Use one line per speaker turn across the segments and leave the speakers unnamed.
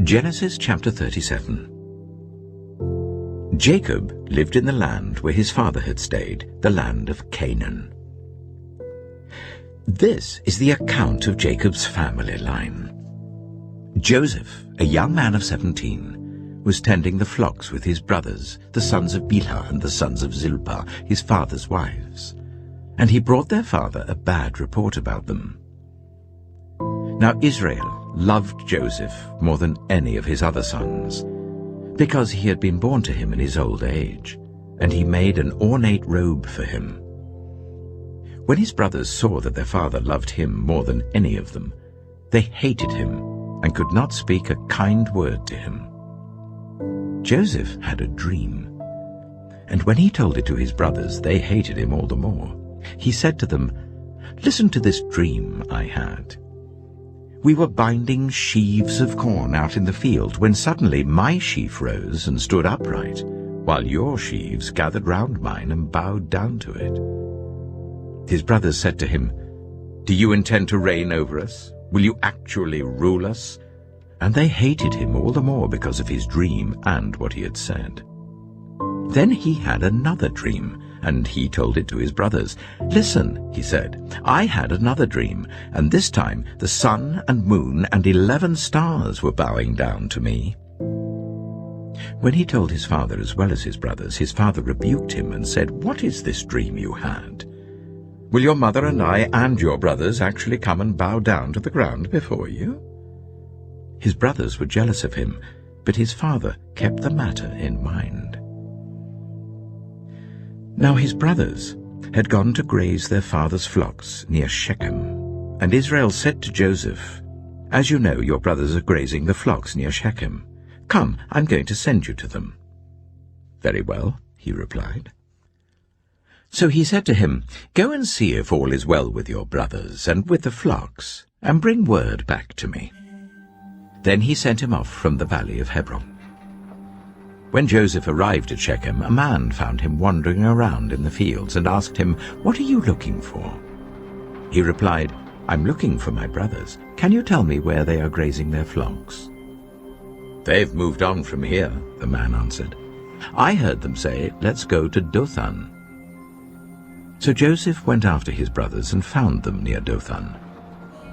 Genesis chapter 37. Jacob lived in the land where his father had stayed, the land of Canaan. This is the account of Jacob's family line. Joseph, a young man of 17, was tending the flocks with his brothers, the sons of Bilhah and the sons of Zilpah, his father's wives, and he brought their father a bad report about them. Now Israel loved Joseph more than any of his other sons, because he had been born to him in his old age, and he made an ornate robe for him. When his brothers saw that their father loved him more than any of them, they hated him and could not speak a kind word to him. Joseph had a dream, and when he told it to his brothers, they hated him all the more. He said to them, "Listen to this dream I had. We were binding sheaves of corn out in the field when suddenly my sheaf rose and stood upright, while your sheaves gathered round mine and bowed down to it." His brothers said to him, "Do you intend to reign over us? Will you actually rule us?" And they hated him all the more because of his dream and what he had said. Then he had another dream, and he told it to his brothers. "Listen," he said, "I had another dream, and this time the sun and moon and 11 stars were bowing down to me." When he told his father as well as his brothers, his father rebuked him and said, "What is this dream you had? Will your mother and I and your brothers actually come and bow down to the ground before you?" His brothers were jealous of him, but his father kept the matter in mind. Now his brothers had gone to graze their father's flocks near Shechem, and Israel said to Joseph, "As you know, your brothers are grazing the flocks near Shechem. Come, I'm going to send you to them." "Very well," he replied. So he said to him, "Go and see if all is well with your brothers and with the flocks, and bring word back to me." Then he sent him off from the valley of Hebron. When Joseph arrived at Shechem, a man found him wandering around in the fields and asked him, "What are you looking for?" He replied, "I'm looking for my brothers. Can you tell me where they are grazing their flocks?" "They've moved on from here," the man answered. "I heard them say, 'Let's go to Dothan.'" So Joseph went after his brothers and found them near Dothan.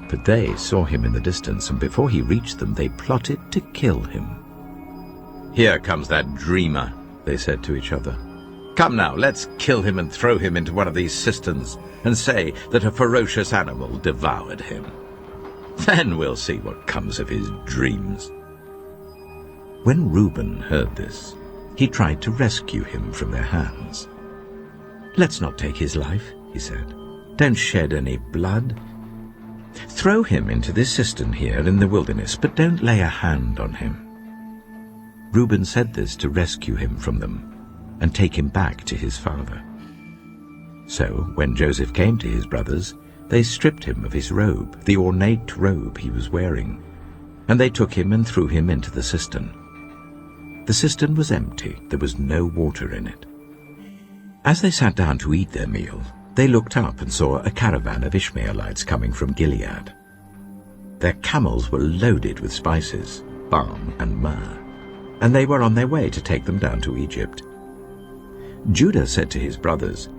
But they saw him in the distance, and before he reached them, they plotted to kill him. "Here comes that dreamer," they said to each other. "Come now, let's kill him and throw him into one of these cisterns and say that a ferocious animal devoured him. Then we'll see what comes of his dreams." When Reuben heard this, he tried to rescue him from their hands. "Let's not take his life," he said. "Don't shed any blood. Throw him into this cistern here in the wilderness, but don't lay a hand on him." Reuben said this to rescue him from them and take him back to his father. So when Joseph came to his brothers, they stripped him of his robe, the ornate robe he was wearing, and they took him and threw him into the cistern. The cistern was empty, there was no water in it. As they sat down to eat their meal, they looked up and saw a caravan of Ishmaelites coming from Gilead. Their camels were loaded with spices, balm and myrrh, and they were on their way to take them down to Egypt. Judah said to his brothers,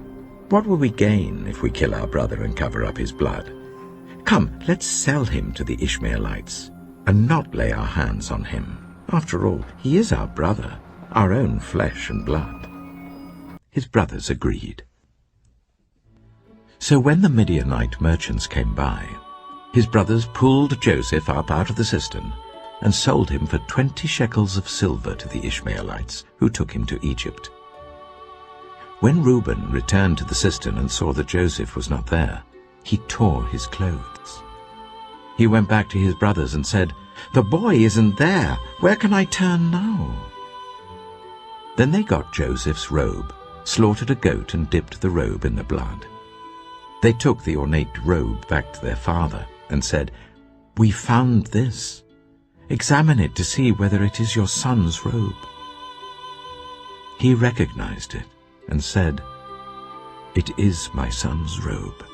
"What will we gain if we kill our brother and cover up his blood? Come, let's sell him to the Ishmaelites and not lay our hands on him. After all, he is our brother, our own flesh and blood." His brothers agreed. So when the Midianite merchants came by, his brothers pulled Joseph up out of the cistern and sold him for 20 shekels of silver to the Ishmaelites, who took him to Egypt. When Reuben returned to the cistern and saw that Joseph was not there, he tore his clothes. He went back to his brothers and said, "The boy isn't there. Where can I turn now?" Then they got Joseph's robe, slaughtered a goat and dipped the robe in the blood. They took the ornate robe back to their father and said, "We found this. Examine it to see whether it is your son's robe." He recognized it and said, "It is my son's robe.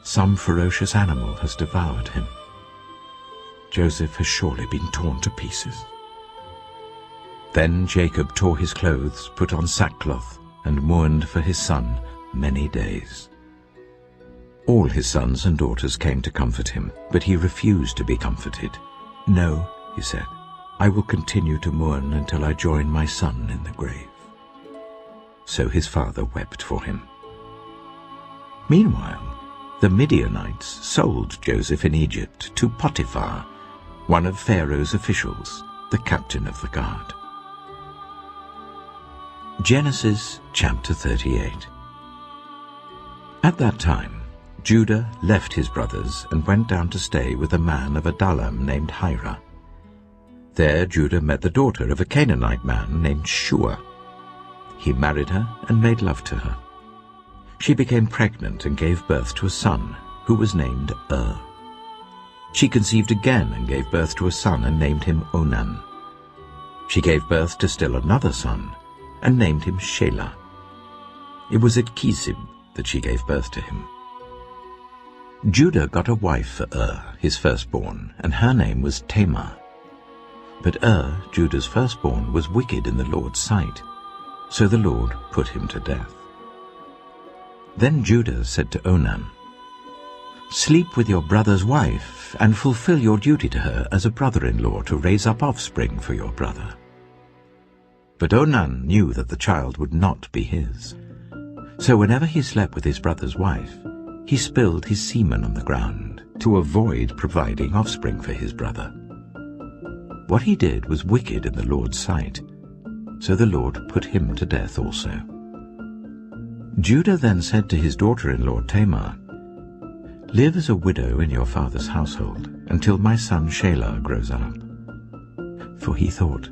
Some ferocious animal has devoured him." Joseph has surely been torn to pieces." Then Jacob tore his clothes, put on sackcloth, and mourned for his son many days. All his sons and daughters came to comfort him, but he refused to be comforted. "No," he said, "I will continue to mourn until I join my son in the grave." So his father wept for him. Meanwhile, the Midianites sold Joseph in Egypt to Potiphar, one of Pharaoh's officials, the captain of the guard. Genesis chapter 38. At that time, Judah left his brothers and went down to stay with a man of Adullam named Hira. There Judah met the daughter of a Canaanite man named Shua. He married her and made love to her. She became pregnant and gave birth to a son, who was named She conceived again and gave birth to a son and named him Onan. She gave birth to still another son and named him Shelah. It was at Kisib that she gave birth to him. Judah got a wife for his firstborn, and her name was Tamar. But Judah's firstborn, was wicked in the Lord's sight, so the Lord put him to death. Then Judah said to Onan, "Sleep with your brother's wife, and fulfill your duty to her as a brother-in-law to raise up offspring for your brother." But Onan knew that the child would not be his. So whenever he slept with his brother's wife, he spilled his semen on the ground to avoid providing offspring for his brother. What he did was wicked in the Lord's sight, so the Lord put him to death also. Judah then said to his daughter-in-law Tamar, "Live as a widow in your father's household until my son Shelah grows up." For he thought,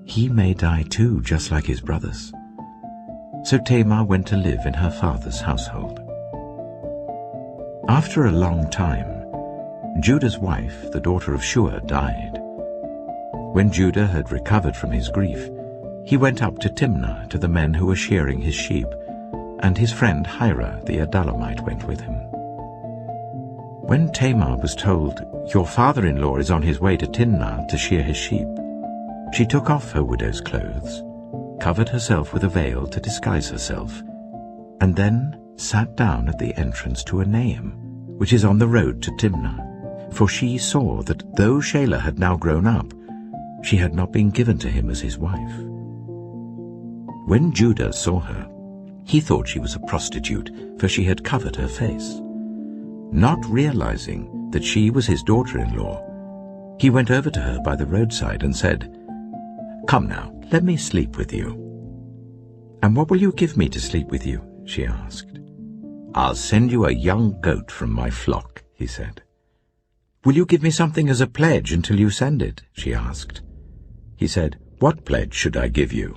he may die too, just like his brothers. So Tamar went to live in her father's household. After a long time, Judah's wife, the daughter of Shua, died. When Judah had recovered from his grief, he went up to Timnah to the men who were shearing his sheep, and his friend Hira the Adullamite went with him. When Tamar was told, "Your father-in-law is on his way to Timnah to shear his sheep," she took off her widow's clothes, covered herself with a veil to disguise herself, and then sat down at the entrance to Enaim, which is on the road to Timnah, for she saw that though Shelah had now grown up, she had not been given to him as his wife. When Judah saw her, he thought she was a prostitute, for she had covered her face. Not realizing that she was his daughter-in-law, he went over to her by the roadside and said, "Come now, let me sleep with you." "And what will you give me to sleep with you?" she asked. "I'll send you a young goat from my flock," he said. "Will you give me something as a pledge until you send it?" she asked. He said, "What pledge should I give you?"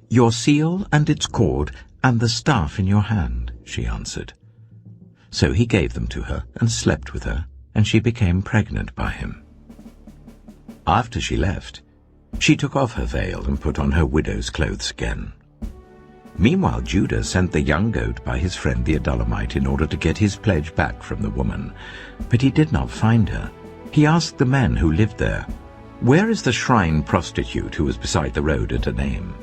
"Your seal and its cord and the staff in your hand," she answered. So he gave them to her and slept with her, and she became pregnant by him. After she left, she took off her veil and put on her widow's clothes again. Meanwhile Judah sent the young goat by his friend the Adullamite in order to get his pledge back from the woman, but he did not find her. He asked the men who lived there, "Where is the shrine prostitute who was beside the road at Enaim?"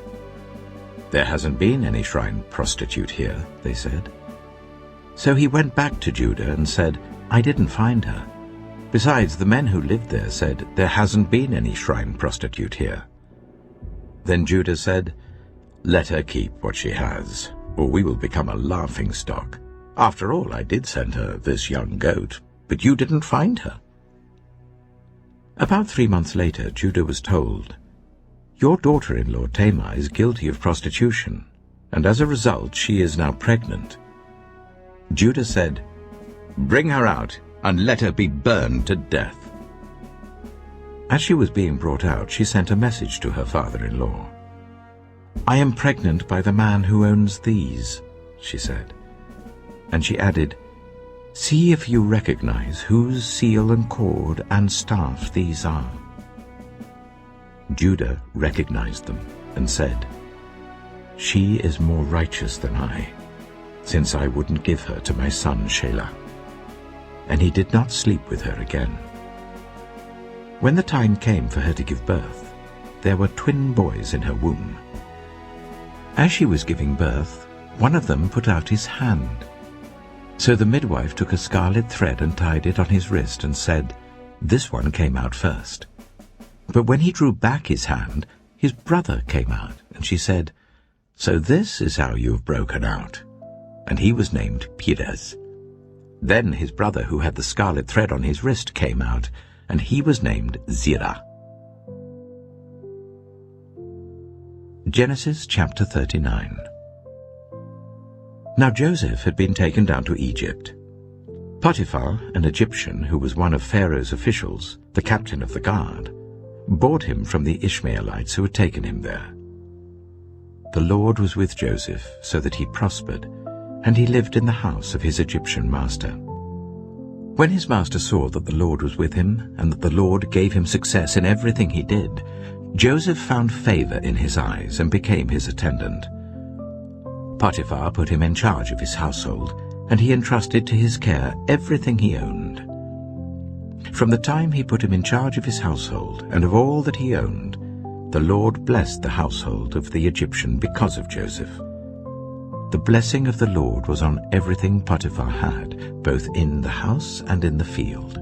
"There hasn't been any shrine prostitute here," they said. So he went back to Judah and said, "I didn't find her. Besides, the men who lived there said, 'There hasn't been any shrine prostitute here.'" Then Judah said, "Let her keep what she has, or we will become a laughingstock. After all, I did send her this young goat, but you didn't find her." About 3 months later, Judah was told, "Your daughter-in-law Tamar is guilty of prostitution, and as a result she is now pregnant." Judah said, "Bring her out, and let her be burned to death." As she was being brought out, she sent a message to her father-in-law. "I am pregnant by the man who owns these," she said. And she added, "See if you recognize whose seal and cord and staff these are." Judah recognized them and said, "She is more righteous than I, since I wouldn't give her to my son Shelah." And he did not sleep with her again. When the time came for her to give birth, there were twin boys in her womb. As she was giving birth, one of them put out his hand. So the midwife took a scarlet thread and tied it on his wrist and said, "This one came out first." But when he drew back his hand, his brother came out, and she said, "So this is how you have broken out." And he was named Perez. Then his brother, who had the scarlet thread on his wrist, came out, and he was named Zerah. Genesis chapter 39. Now Joseph had been taken down to Egypt. Potiphar, an Egyptian who was one of Pharaoh's officials, the captain of the guard, bought him from the Ishmaelites who had taken him there. The Lord was with Joseph, so that he prospered, and he lived in the house of his Egyptian master. When his master saw that the Lord was with him, and that the Lord gave him success in everything he did, Joseph found favor in his eyes and became his attendant. Potiphar put him in charge of his household, and he entrusted to his care everything he owned. From the time he put him in charge of his household and of all that he owned, the Lord blessed the household of the Egyptian because of Joseph. The blessing of the Lord was on everything Potiphar had, both in the house and in the field.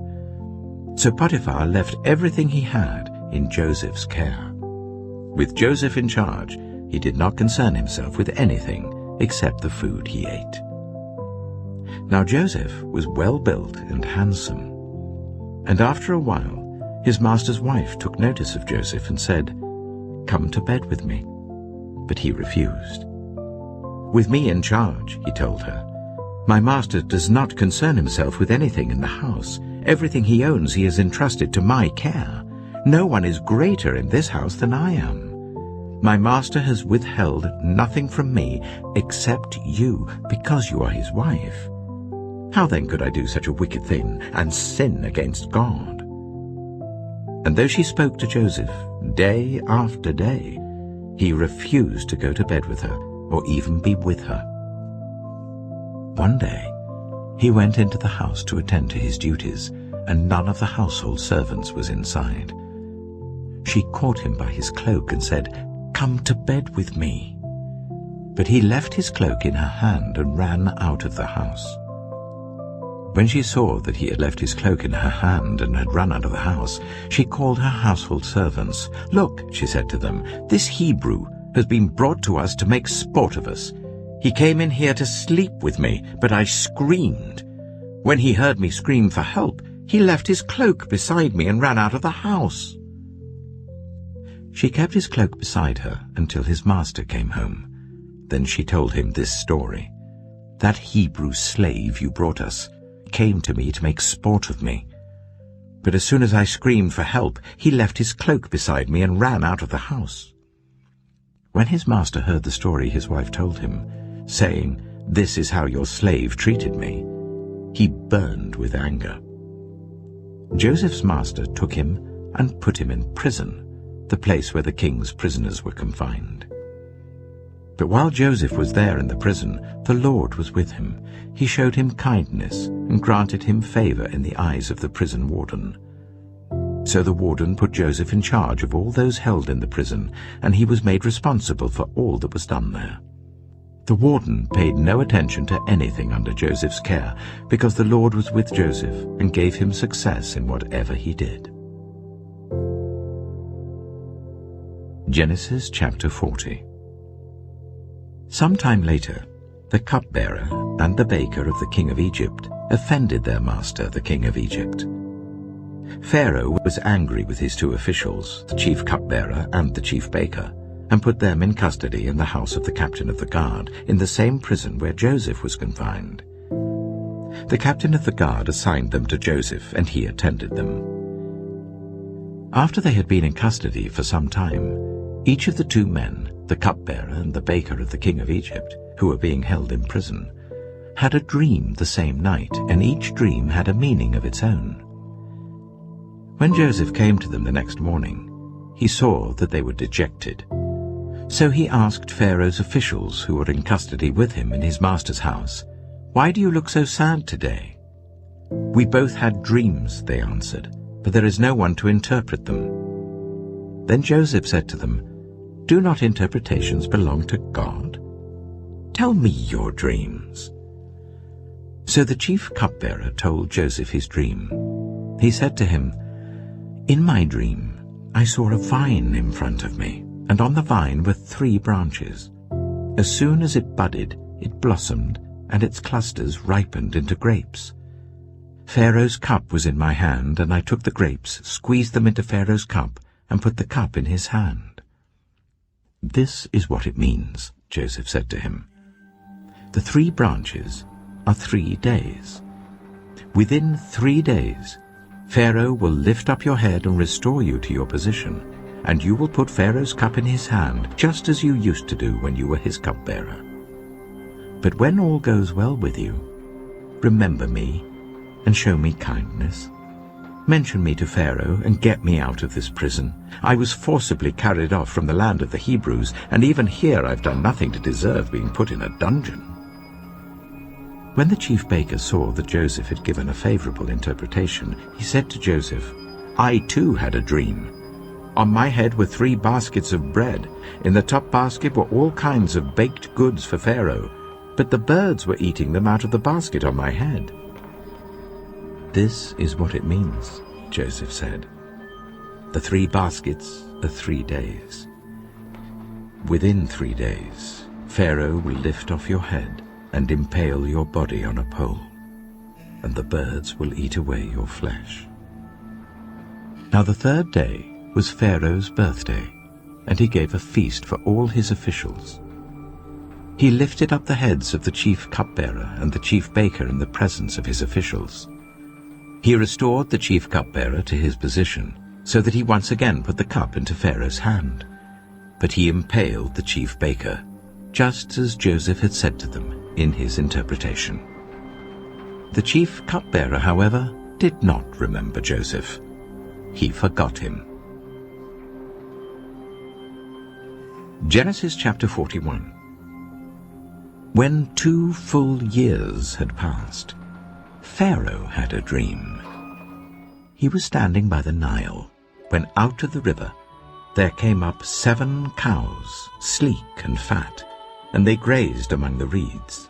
So Potiphar left everything he had in Joseph's care. With Joseph in charge, he did not concern himself with anything except the food he ate. Now Joseph was well built and handsome. And after a while, his master's wife took notice of Joseph and said, "Come to bed with me." But he refused. "With me in charge," he told her, "my master does not concern himself with anything in the house. Everything he owns he has entrusted to my care. No one is greater in this house than I am. My master has withheld nothing from me except you, because you are his wife. How then could I do such a wicked thing and sin against God?" And though she spoke to Joseph day after day, he refused to go to bed with her or even be with her. One day he went into the house to attend to his duties, and none of the household servants was inside. She caught him by his cloak and said, "Come to bed with me." But he left his cloak in her hand and ran out of the house. When she saw that he had left his cloak in her hand and had run out of the house, she called her household servants. "Look," she said to them, "this Hebrew has been brought to us to make sport of us. He came in here to sleep with me, but I screamed. When he heard me scream for help, he left his cloak beside me and ran out of the house." She kept his cloak beside her until his master came home. Then she told him this story. "That Hebrew slave you brought us came to me to make sport of me. But as soon as I screamed for help, he left his cloak beside me and ran out of the house." When his master heard the story his wife told him, saying, "This is how your slave treated me," he burned with anger. Joseph's master took him and put him in prison, the place where the king's prisoners were confined. But while Joseph was there in the prison, the Lord was with him. He showed him kindness and granted him favor in the eyes of the prison warden. So the warden put Joseph in charge of all those held in the prison, and he was made responsible for all that was done there. The warden paid no attention to anything under Joseph's care, because the Lord was with Joseph and gave him success in whatever he did. Genesis chapter 40. Some time later, the cupbearer and the baker of the king of Egypt offended their master, the king of Egypt. Pharaoh was angry with his two officials, the chief cupbearer and the chief baker, and put them in custody in the house of the captain of the guard, in the same prison where Joseph was confined. The captain of the guard assigned them to Joseph, and he attended them. After they had been in custody for some time, each of the two men, the cupbearer and the baker of the king of Egypt, who were being held in prison, had a dream the same night, and each dream had a meaning of its own. When Joseph came to them the next morning, he saw that they were dejected. So he asked Pharaoh's officials who were in custody with him in his master's house, "Why do you look so sad today?" "We both had dreams," they answered, but there is no one to interpret them." Then Joseph said to them, "Do not interpretations belong to God? Tell me your dreams." So the chief cupbearer told Joseph his dream. He said to him, "In my dream I saw a vine in front of me, and on the vine were 3 branches. As soon as it budded, it blossomed, and its clusters ripened into grapes. Pharaoh's cup was in my hand, and I took the grapes, squeezed them into Pharaoh's cup, and put the cup in his hand." "This is what it means," Joseph said to him. "The 3 branches are 3 days. Within 3 days, Pharaoh will lift up your head and restore you to your position, and you will put Pharaoh's cup in his hand, just as you used to do when you were his cupbearer. But when all goes well with you, remember me and show me kindness. Mention me to Pharaoh and get me out of this prison. I was forcibly carried off from the land of the Hebrews, and even here I've done nothing to deserve being put in a dungeon." When the chief baker saw that Joseph had given a favorable interpretation, he said to Joseph, "I too had a dream. On my head were 3 baskets of bread. In the top basket were all kinds of baked goods for Pharaoh, but the birds were eating them out of the basket on my head." "This is what it means," Joseph said. "The 3 baskets are 3 days. Within 3 days, Pharaoh will lift off your head and impale your body on a pole, and the birds will eat away your flesh." Now the 3rd day was Pharaoh's birthday, and he gave a feast for all his officials. He lifted up the heads of the chief cupbearer and the chief baker in the presence of his officials. He restored the chief cupbearer to his position, so that he once again put the cup into Pharaoh's hand. But he impaled the chief baker, just as Joseph had said to them in his interpretation. The chief cupbearer, however, did not remember Joseph. He forgot him. Genesis chapter 41. When 2 full years had passed, Pharaoh had a dream. He was standing by the Nile, when out of the river there came up 7 cows, sleek and fat, and they grazed among the reeds.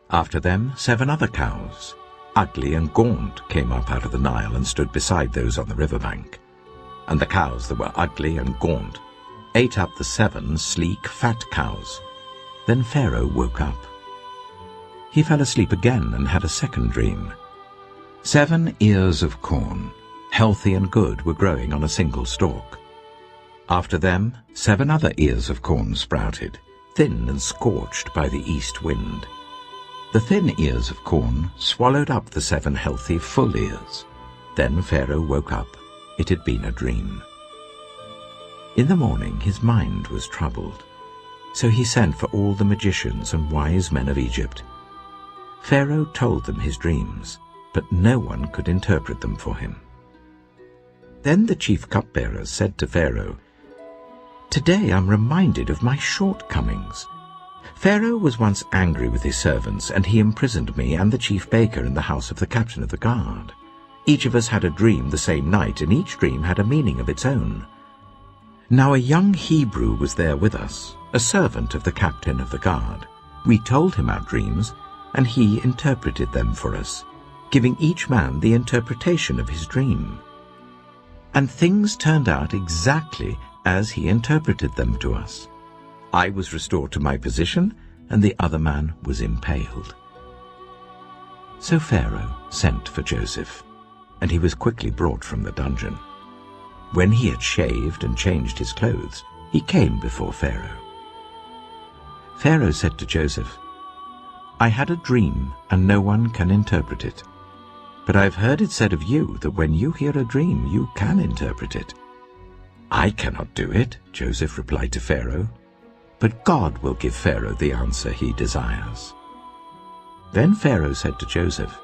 After them 7 other cows, ugly and gaunt, came up out of the Nile and stood beside those on the riverbank. And the cows that were ugly and gaunt ate up the 7 sleek, fat cows. Then Pharaoh woke up. He fell asleep again and had a second dream. 7 ears of corn, healthy and good, were growing on a single stalk. After them 7 other ears of corn sprouted, thin and scorched by the east wind. The thin ears of corn swallowed up the 7 healthy, full ears. Then Pharaoh woke up. It had been a dream. In the morning his mind was troubled. So he sent for all the magicians and wise men of Egypt. Pharaoh told them his dreams, but no one could interpret them for him. Then the chief cupbearer said to Pharaoh, "Today I'm reminded of my shortcomings. Pharaoh was once angry with his servants, and he imprisoned me and the chief baker in the house of the captain of the guard. Each of us had a dream the same night, and each dream had a meaning of its own. Now a young Hebrew was there with us, a servant of the captain of the guard. We told him our dreams, and he interpreted them for us, giving each man the interpretation of his dream. And things turned out exactly as he interpreted them to us. I was restored to my position, and the other man was impaled." So Pharaoh sent for Joseph, and he was quickly brought from the dungeon. When he had shaved and changed his clothes, he came before Pharaoh. Pharaoh said to Joseph, "I had a dream, and no one can interpret it. But I've heard it said of you that when you hear a dream, you can interpret it." "I cannot do it," Joseph replied to Pharaoh, "but God will give Pharaoh the answer he desires." Then Pharaoh said to Joseph,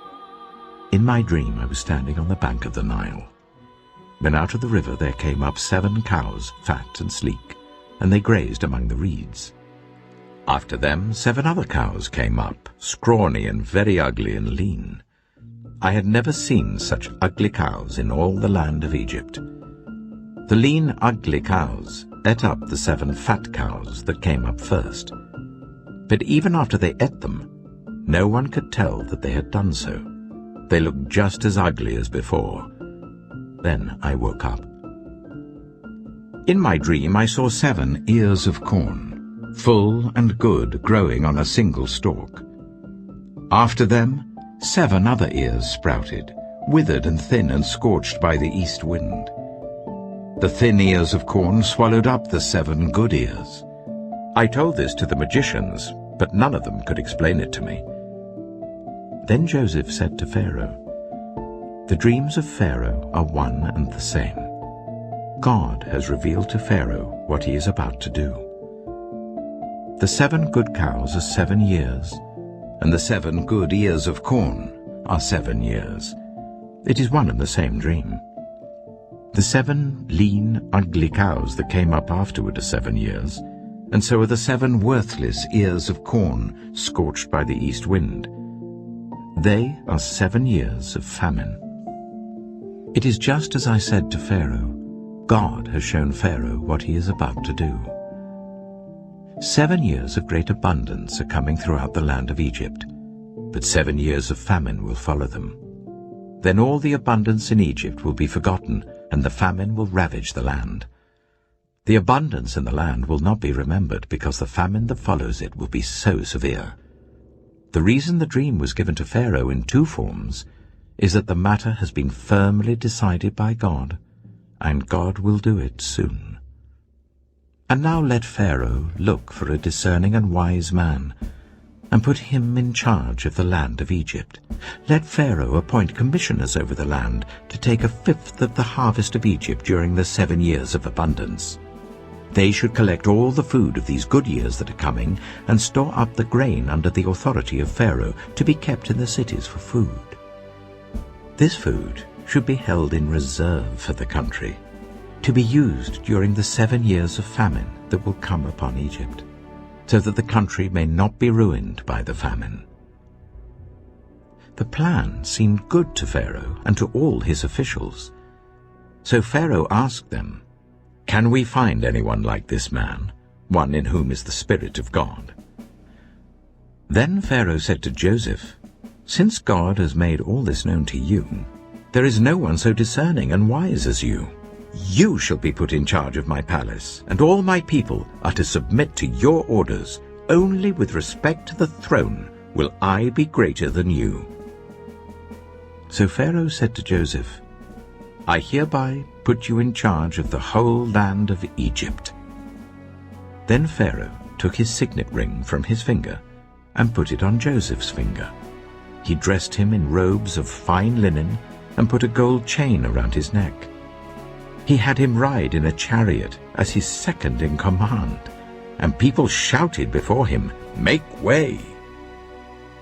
"In my dream I was standing on the bank of the Nile, when out of the river there came up 7 cows, fat and sleek, and they grazed among the reeds. After them 7 other cows came up, scrawny and very ugly and lean. I had never seen such ugly cows in all the land of Egypt. The lean, ugly cows ate up the 7 fat cows that came up first. But even after they ate them, no one could tell that they had done so. They looked just as ugly as before. Then I woke up. In my dream I saw 7 ears of corn, full and good, growing on a single stalk. After them 7 other ears sprouted, withered and thin and scorched by the east wind. The thin ears of corn swallowed up the 7 good ears. I told this to the magicians, but none of them could explain it to me. Then Joseph said to Pharaoh, "The dreams of Pharaoh are one and the same. God has revealed to Pharaoh what he is about to do. The 7 good cows are 7 years, and the 7 good ears of corn are 7 years. It is one and the same dream. The 7 lean, ugly cows that came up afterward are 7 years, and so are the 7 worthless ears of corn scorched by the east wind. They are 7 years of famine. It is just as I said to Pharaoh. God has shown Pharaoh what he is about to do. 7 years of great abundance are coming throughout the land of Egypt, but 7 years of famine will follow them. Then all the abundance in Egypt will be forgotten, and the famine will ravage the land. The abundance in the land will not be remembered, because the famine that follows it will be so severe. The reason the dream was given to Pharaoh in 2 forms is that the matter has been firmly decided by God, and God will do it soon. And now let Pharaoh look for a discerning and wise man, and put him in charge of the land of Egypt. Let Pharaoh appoint commissioners over the land to take 1/5 of the harvest of Egypt during the 7 years of abundance. They should collect all the food of these good years that are coming, and store up the grain under the authority of Pharaoh, to be kept in the cities for food. This food should be held in reserve for the country, to be used during the 7 years of famine that will come upon Egypt, so that the country may not be ruined by the famine. The plan seemed good to Pharaoh and to all his officials. So Pharaoh asked them, "Can we find anyone like this man, one in whom is the Spirit of God?" Then Pharaoh said to Joseph, "Since God has made all this known to you, there is no one so discerning and wise as you. You shall be put in charge of my palace, and all my people are to submit to your orders. Only with respect to the throne will I be greater than you." So Pharaoh said to Joseph, "I hereby put you in charge of the whole land of Egypt." Then Pharaoh took his signet ring from his finger and put it on Joseph's finger. He dressed him in robes of fine linen and put a gold chain around his neck. He had him ride in a chariot as his second in command, and people shouted before him, "Make way!"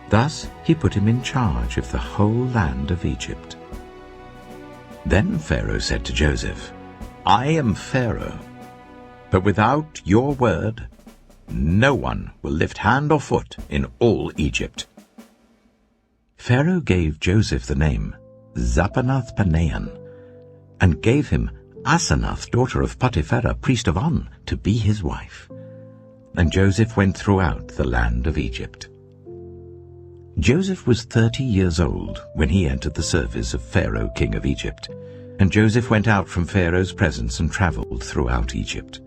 Thus he put him in charge of the whole land of Egypt. Then Pharaoh said to Joseph, "I am Pharaoh, but without your word, no one will lift hand or foot in all Egypt." Pharaoh gave Joseph the name Zapanath-Paneah, and gave him Asenath, daughter of Potiphera, priest of On, to be his wife. And Joseph went throughout the land of Egypt. Joseph was 30 years old when he entered the service of Pharaoh, king of Egypt, and Joseph went out from Pharaoh's presence and traveled throughout Egypt.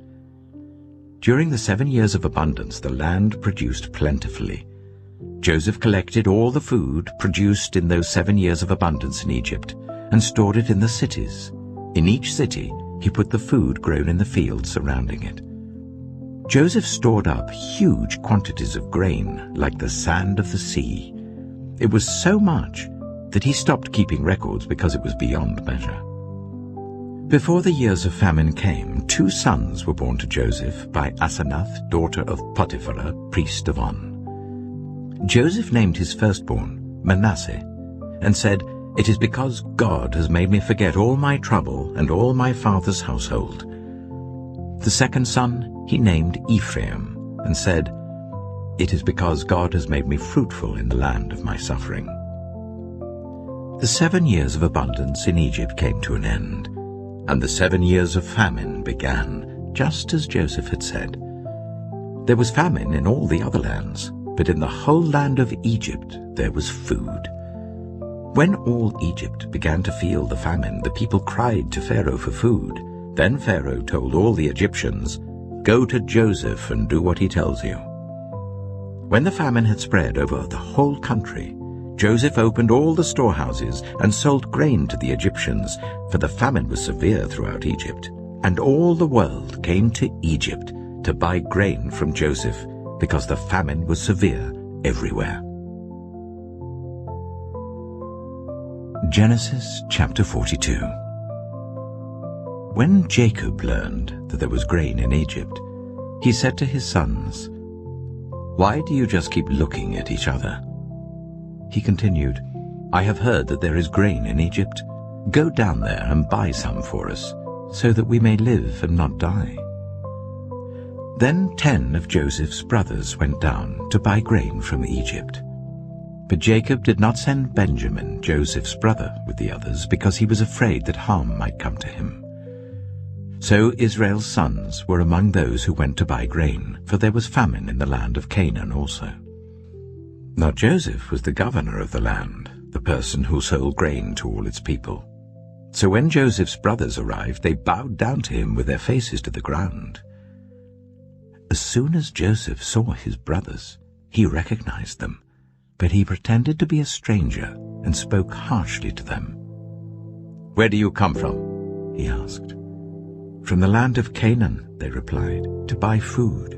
During the 7 years of abundance the land produced plentifully. Joseph collected all the food produced in those 7 years of abundance in Egypt and stored it in the cities. In each city he put the food grown in the fields surrounding it. Joseph stored up huge quantities of grain, like the sand of the sea. It was so much that he stopped keeping records because it was beyond measure. Before the years of famine came, 2 sons were born to Joseph by Asenath, daughter of Potiphera, priest of On. Joseph named his firstborn Manasseh, and said, "It is because God has made me forget all my trouble and all my father's household." The second son he named Ephraim, and said, "It is because God has made me fruitful in the land of my suffering." The 7 years of abundance in Egypt came to an end, and the 7 years of famine began, just as Joseph had said. There was famine in all the other lands, but in the whole land of Egypt there was food. When all Egypt began to feel the famine, the people cried to Pharaoh for food. Then Pharaoh told all the Egyptians, "Go to Joseph and do what he tells you." When the famine had spread over the whole country, Joseph opened all the storehouses and sold grain to the Egyptians, for the famine was severe throughout Egypt. And all the world came to Egypt to buy grain from Joseph, because the famine was severe everywhere. Genesis chapter 42. When Jacob learned that there was grain in Egypt, he said to his sons, "Why do you just keep looking at each other?" He continued, "I have heard that there is grain in Egypt. Go down there and buy some for us, so that we may live and not die." Then 10 of Joseph's brothers went down to buy grain from Egypt. But Jacob did not send Benjamin, Joseph's brother, with the others, because he was afraid that harm might come to him. So Israel's sons were among those who went to buy grain, for there was famine in the land of Canaan also. Now Joseph was the governor of the land, the person who sold grain to all its people. So when Joseph's brothers arrived, they bowed down to him with their faces to the ground. As soon as Joseph saw his brothers, he recognized them, but he pretended to be a stranger and spoke harshly to them. "Where do you come from?" he asked. "From the land of Canaan," they replied, "to buy food."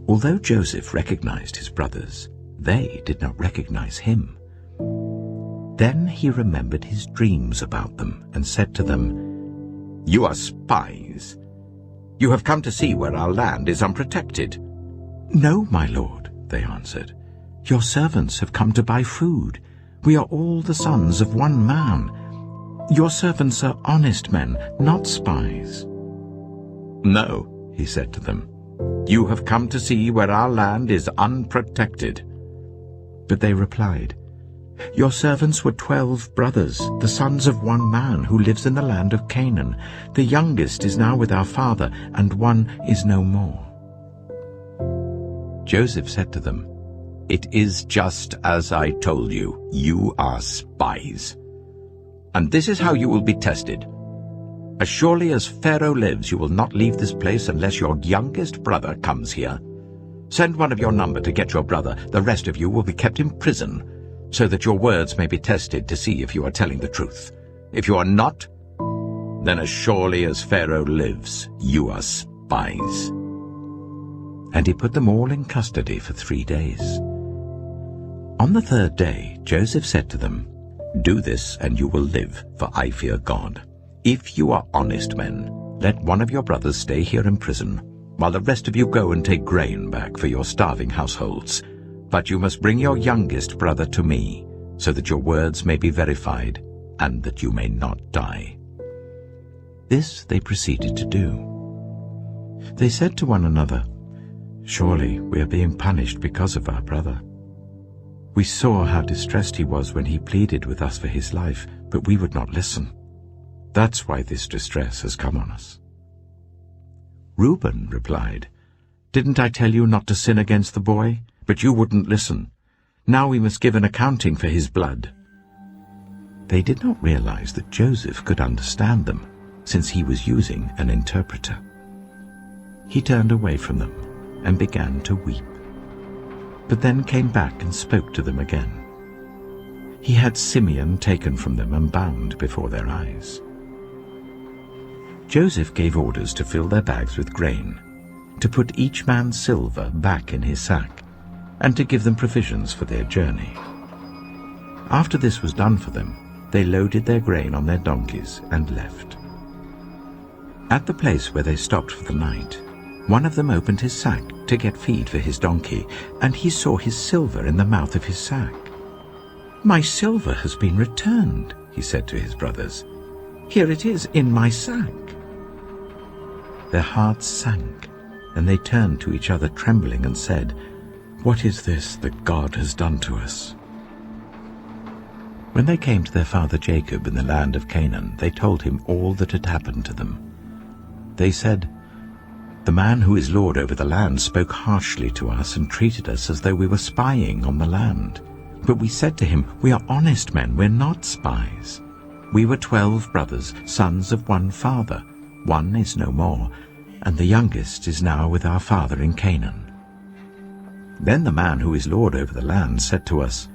Although Joseph recognized his brothers, they did not recognize him. Then he remembered his dreams about them and said to them, "You are spies. You have come to see where our land is unprotected." "No, my lord," they answered. "Your servants have come to buy food. We are all the sons of one man. Your servants are honest men, not spies." "No," he said to them. "You have come to see where our land is unprotected." But they replied, "Your servants were 12 brothers, the sons of one man who lives in the land of Canaan. The youngest is now with our father, and one is no more." Joseph said to them, "It is just as I told you. You are spies. And this is how you will be tested. As surely as Pharaoh lives, you will not leave this place unless your youngest brother comes here. Send one of your number to get your brother. The rest of you will be kept in prison, so that your words may be tested to see if you are telling the truth. If you are not, then as surely as Pharaoh lives, you are spies." And he put them all in custody for 3 days. On the 3rd day, Joseph said to them, "Do this, and you will live, for I fear God. If you are honest men, let one of your brothers stay here in prison, while the rest of you go and take grain back for your starving households. But you must bring your youngest brother to me, so that your words may be verified, and that you may not die." This they proceeded to do. They said to one another, "Surely we are being punished because of our brother. We saw how distressed he was when he pleaded with us for his life, but we would not listen. That's why this distress has come on us." Reuben replied, "Didn't I tell you not to sin against the boy? But you wouldn't listen. Now we must give an accounting for his blood." They did not realize that Joseph could understand them, since he was using an interpreter. He turned away from them and began to weep, but then came back and spoke to them again. He had Simeon taken from them and bound before their eyes. Joseph gave orders to fill their bags with grain, to put each man's silver back in his sack, and to give them provisions for their journey. After this was done for them, they loaded their grain on their donkeys and left. At the place where they stopped for the night, one of them opened his sack to get feed for his donkey, and he saw his silver in the mouth of his sack. "My silver has been returned," he said to his brothers. "Here it is in my sack." Their hearts sank, and they turned to each other trembling and said, "What is this that God has done to us?" When they came to their father Jacob in the land of Canaan, they told him all that had happened to them. They said, "The man who is lord over the land spoke harshly to us and treated us as though we were spying on the land. But we said to him, 'We are honest men, we're not spies. We were 12 brothers, sons of one father. One is no more, and the youngest is now with our father in Canaan.' Then the man who is lord over the land said to us,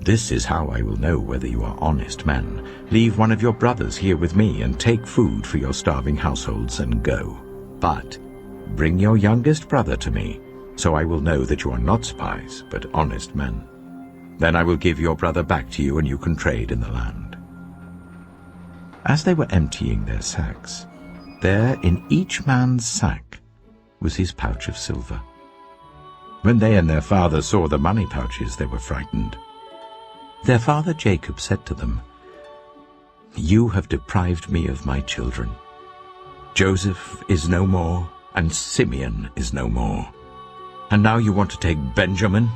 'This is how I will know whether you are honest men. Leave one of your brothers here with me and take food for your starving households and go. But bring your youngest brother to me, so I will know that you are not spies, but honest men. Then I will give your brother back to you, and you can trade in the land.' As they were emptying their sacks, there in each man's sack was his pouch of silver. When they and their father saw the money pouches, they were frightened. Their father Jacob said to them, 'You have deprived me of my children. Joseph is no more, and Simeon is no more. And now you want to take Benjamin?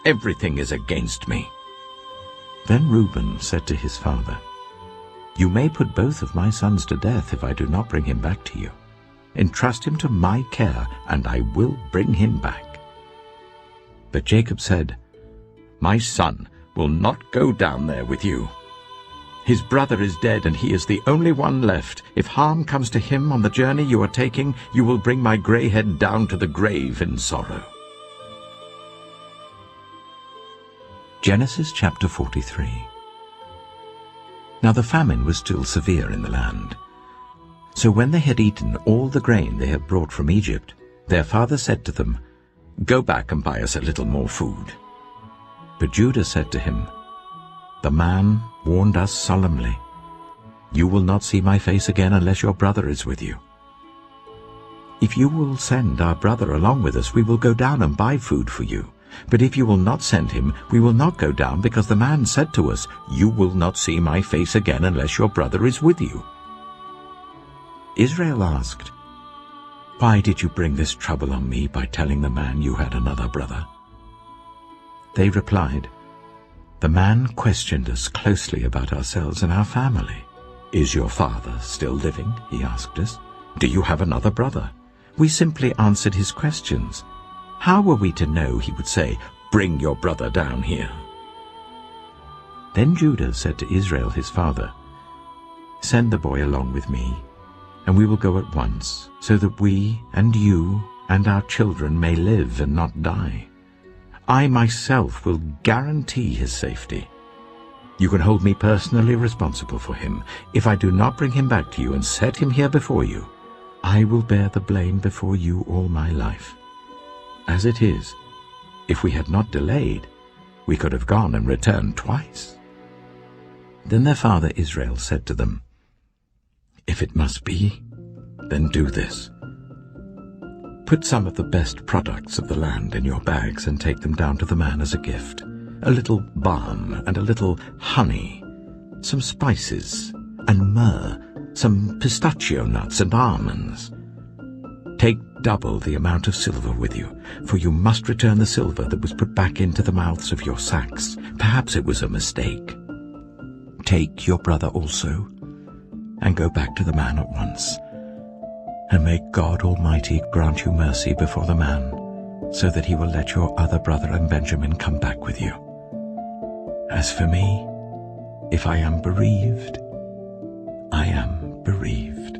Everything is against me.' Then Reuben said to his father, 'You may put both of my sons to death if I do not bring him back to you. Entrust him to my care, and I will bring him back.' But Jacob said, 'My son will not go down there with you. His brother is dead, and he is the only one left. If harm comes to him on the journey you are taking, you will bring my gray head down to the grave in sorrow.'" Genesis chapter 43. Now the famine was still severe in the land. So when they had eaten all the grain they had brought from Egypt, their father said to them, "Go back and buy us a little more food." But Judah said to him, "The man warned us solemnly, 'You will not see my face again unless your brother is with you.' If you will send our brother along with us, we will go down and buy food for you. But if you will not send him, we will not go down, because the man said to us, 'You will not see my face again unless your brother is with you.'" Israel asked, "Why did you bring this trouble on me by telling the man you had another brother?" They replied, "The man questioned us closely about ourselves and our family. 'Is your father still living?' he asked us. 'Do you have another brother?' We simply answered his questions. How were we to know he would say, 'Bring your brother down here'?" Then Judah said to Israel his father, "Send the boy along with me, and we will go at once, so that we and you and our children may live and not die. I myself will guarantee his safety. You can hold me personally responsible for him. If I do not bring him back to you and set him here before you, I will bear the blame before you all my life. As it is, if we had not delayed, we could have gone and returned twice." Then their father Israel said to them, "If it must be, then do this. Put some of the best products of the land in your bags and take them down to the man as a gift. A little balm and a little honey, some spices and myrrh, some pistachio nuts and almonds. Take double the amount of silver with you, for you must return the silver that was put back into the mouths of your sacks. Perhaps it was a mistake. Take your brother also, and go back to the man at once. And may God Almighty grant you mercy before the man, so that he will let your other brother and Benjamin come back with you. As for me, if I am bereaved, I am bereaved."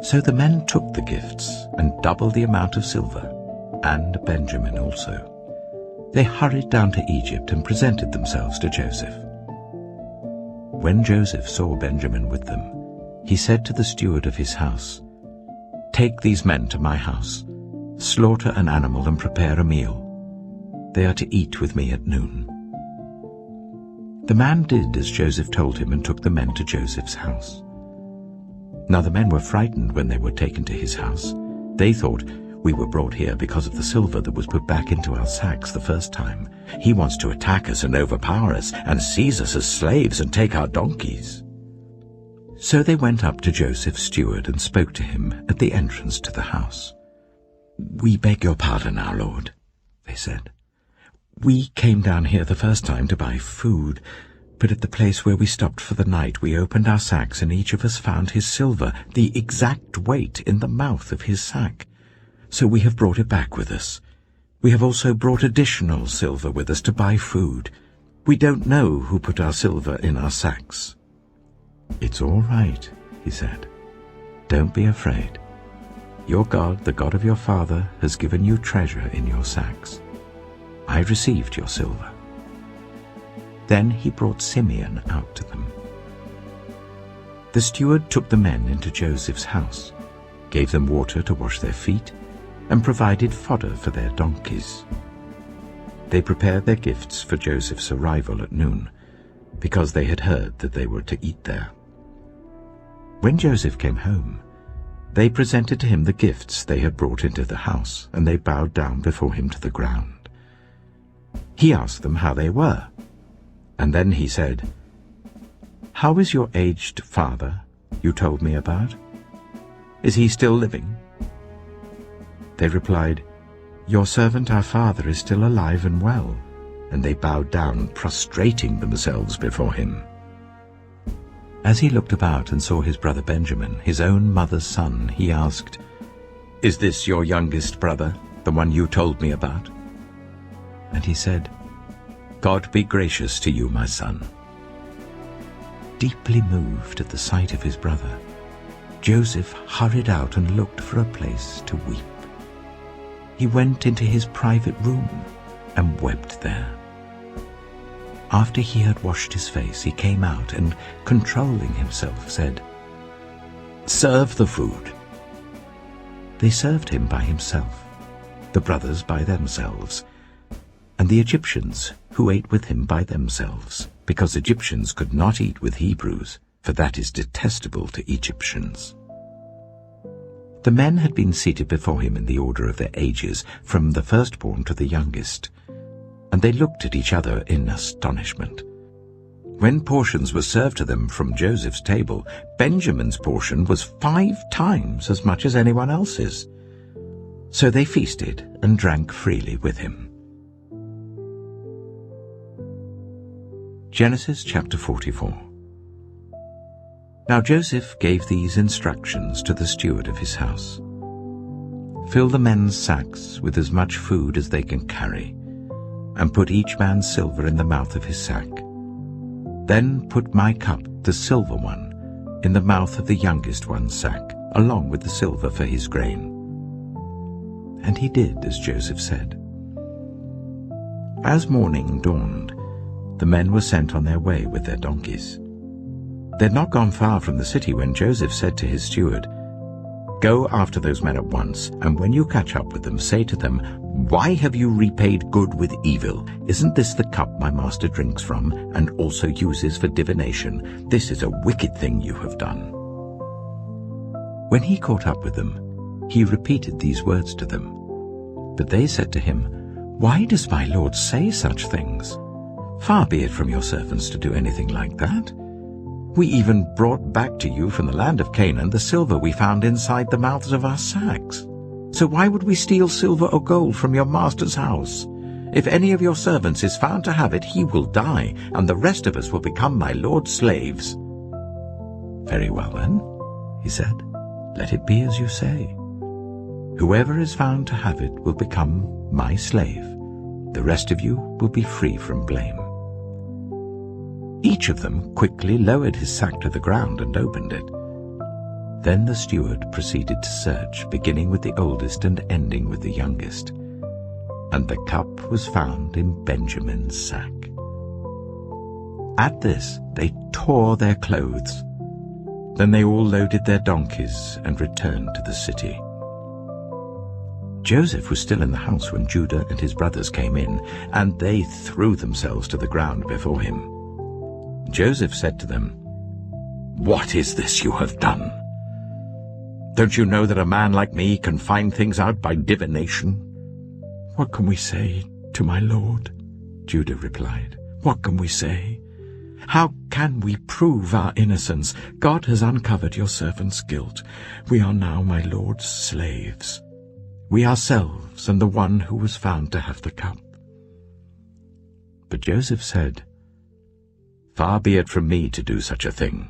So the men took the gifts and doubled the amount of silver, and Benjamin also. They hurried down to Egypt and presented themselves to Joseph. When Joseph saw Benjamin with them, he said to the steward of his house, "Take these men to my house, slaughter an animal and prepare a meal. They are to eat with me at noon." The man did as Joseph told him and took the men to Joseph's house. Now the men were frightened when they were taken to his house. They thought, "We were brought here because of the silver that was put back into our sacks the first time. He wants to attack us and overpower us and seize us as slaves and take our donkeys." So they went up to Joseph's steward and spoke to him at the entrance to the house. "We beg your pardon, our lord," they said. We came down here the first time to buy food, but at the place where we stopped for the night we opened our sacks and each of us found his silver, the exact weight, in the mouth of his sack. So we have brought it back with us. We have also brought additional silver with us to buy food. We don't know who put our silver in our sacks." "It's all right," he said. "Don't be afraid. Your God, the God of your father, has given you treasure in your sacks. I received your silver." Then he brought Simeon out to them. The steward took the men into Joseph's house, gave them water to wash their feet, and provided fodder for their donkeys. They prepared their gifts for Joseph's arrival at noon, because they had heard that they were to eat there. When Joseph came home, they presented to him the gifts they had brought into the house, and they bowed down before him to the ground. He asked them how they were, and then he said, "How is your aged father you told me about? Is he still living?" They replied, "Your servant our father is still alive and well," and they bowed down, prostrating themselves before him. As he looked about and saw his brother Benjamin, his own mother's son, he asked, "Is this your youngest brother, the one you told me about?" And he said, "God be gracious to you, my son." Deeply moved at the sight of his brother, Joseph hurried out and looked for a place to weep. He went into his private room and wept there. After he had washed his face, he came out and, controlling himself, said, "Serve the food." They served him by himself, the brothers by themselves, and the Egyptians who ate with him by themselves, because Egyptians could not eat with Hebrews, for that is detestable to Egyptians. The men had been seated before him in the order of their ages, from the firstborn to the youngest, and they looked at each other in astonishment. When portions were served to them from Joseph's table, Benjamin's portion was 5 times as much as anyone else's. So they feasted and drank freely with him. Genesis chapter 44. Now Joseph gave these instructions to the steward of his house. "Fill the men's sacks with as much food as they can carry, and put each man's silver in the mouth of his sack. Then put my cup, the silver one, in the mouth of the youngest one's sack, along with the silver for his grain." And he did as Joseph said. As morning dawned, the men were sent on their way with their donkeys. They had not gone far from the city when Joseph said to his steward, "Go after those men at once, and when you catch up with them, say to them, 'Why have you repaid good with evil? Isn't this the cup my master drinks from, and also uses for divination? This is a wicked thing you have done.'" When he caught up with them, he repeated these words to them. But they said to him, "Why does my lord say such things? Far be it from your servants to do anything like that. We even brought back to you from the land of Canaan the silver we found inside the mouths of our sacks. So why would we steal silver or gold from your master's house? If any of your servants is found to have it, he will die, and the rest of us will become my lord's slaves." "Very well then," he said, "let it be as you say. Whoever is found to have it will become my slave. The rest of you will be free from blame." Each of them quickly lowered his sack to the ground and opened it. Then the steward proceeded to search, beginning with the oldest and ending with the youngest. And the cup was found in Benjamin's sack. At this they tore their clothes. Then they all loaded their donkeys and returned to the city. Joseph was still in the house when Judah and his brothers came in, and they threw themselves to the ground before him. Joseph said to them, "What is this you have done? Don't you know that a man like me can find things out by divination?" "What can we say to my lord?" Judah replied. "What can we say? How can we prove our innocence? God has uncovered your servant's guilt. We are now my lord's slaves, we ourselves and the one who was found to have the cup." But Joseph said, "Far be it from me to do such a thing.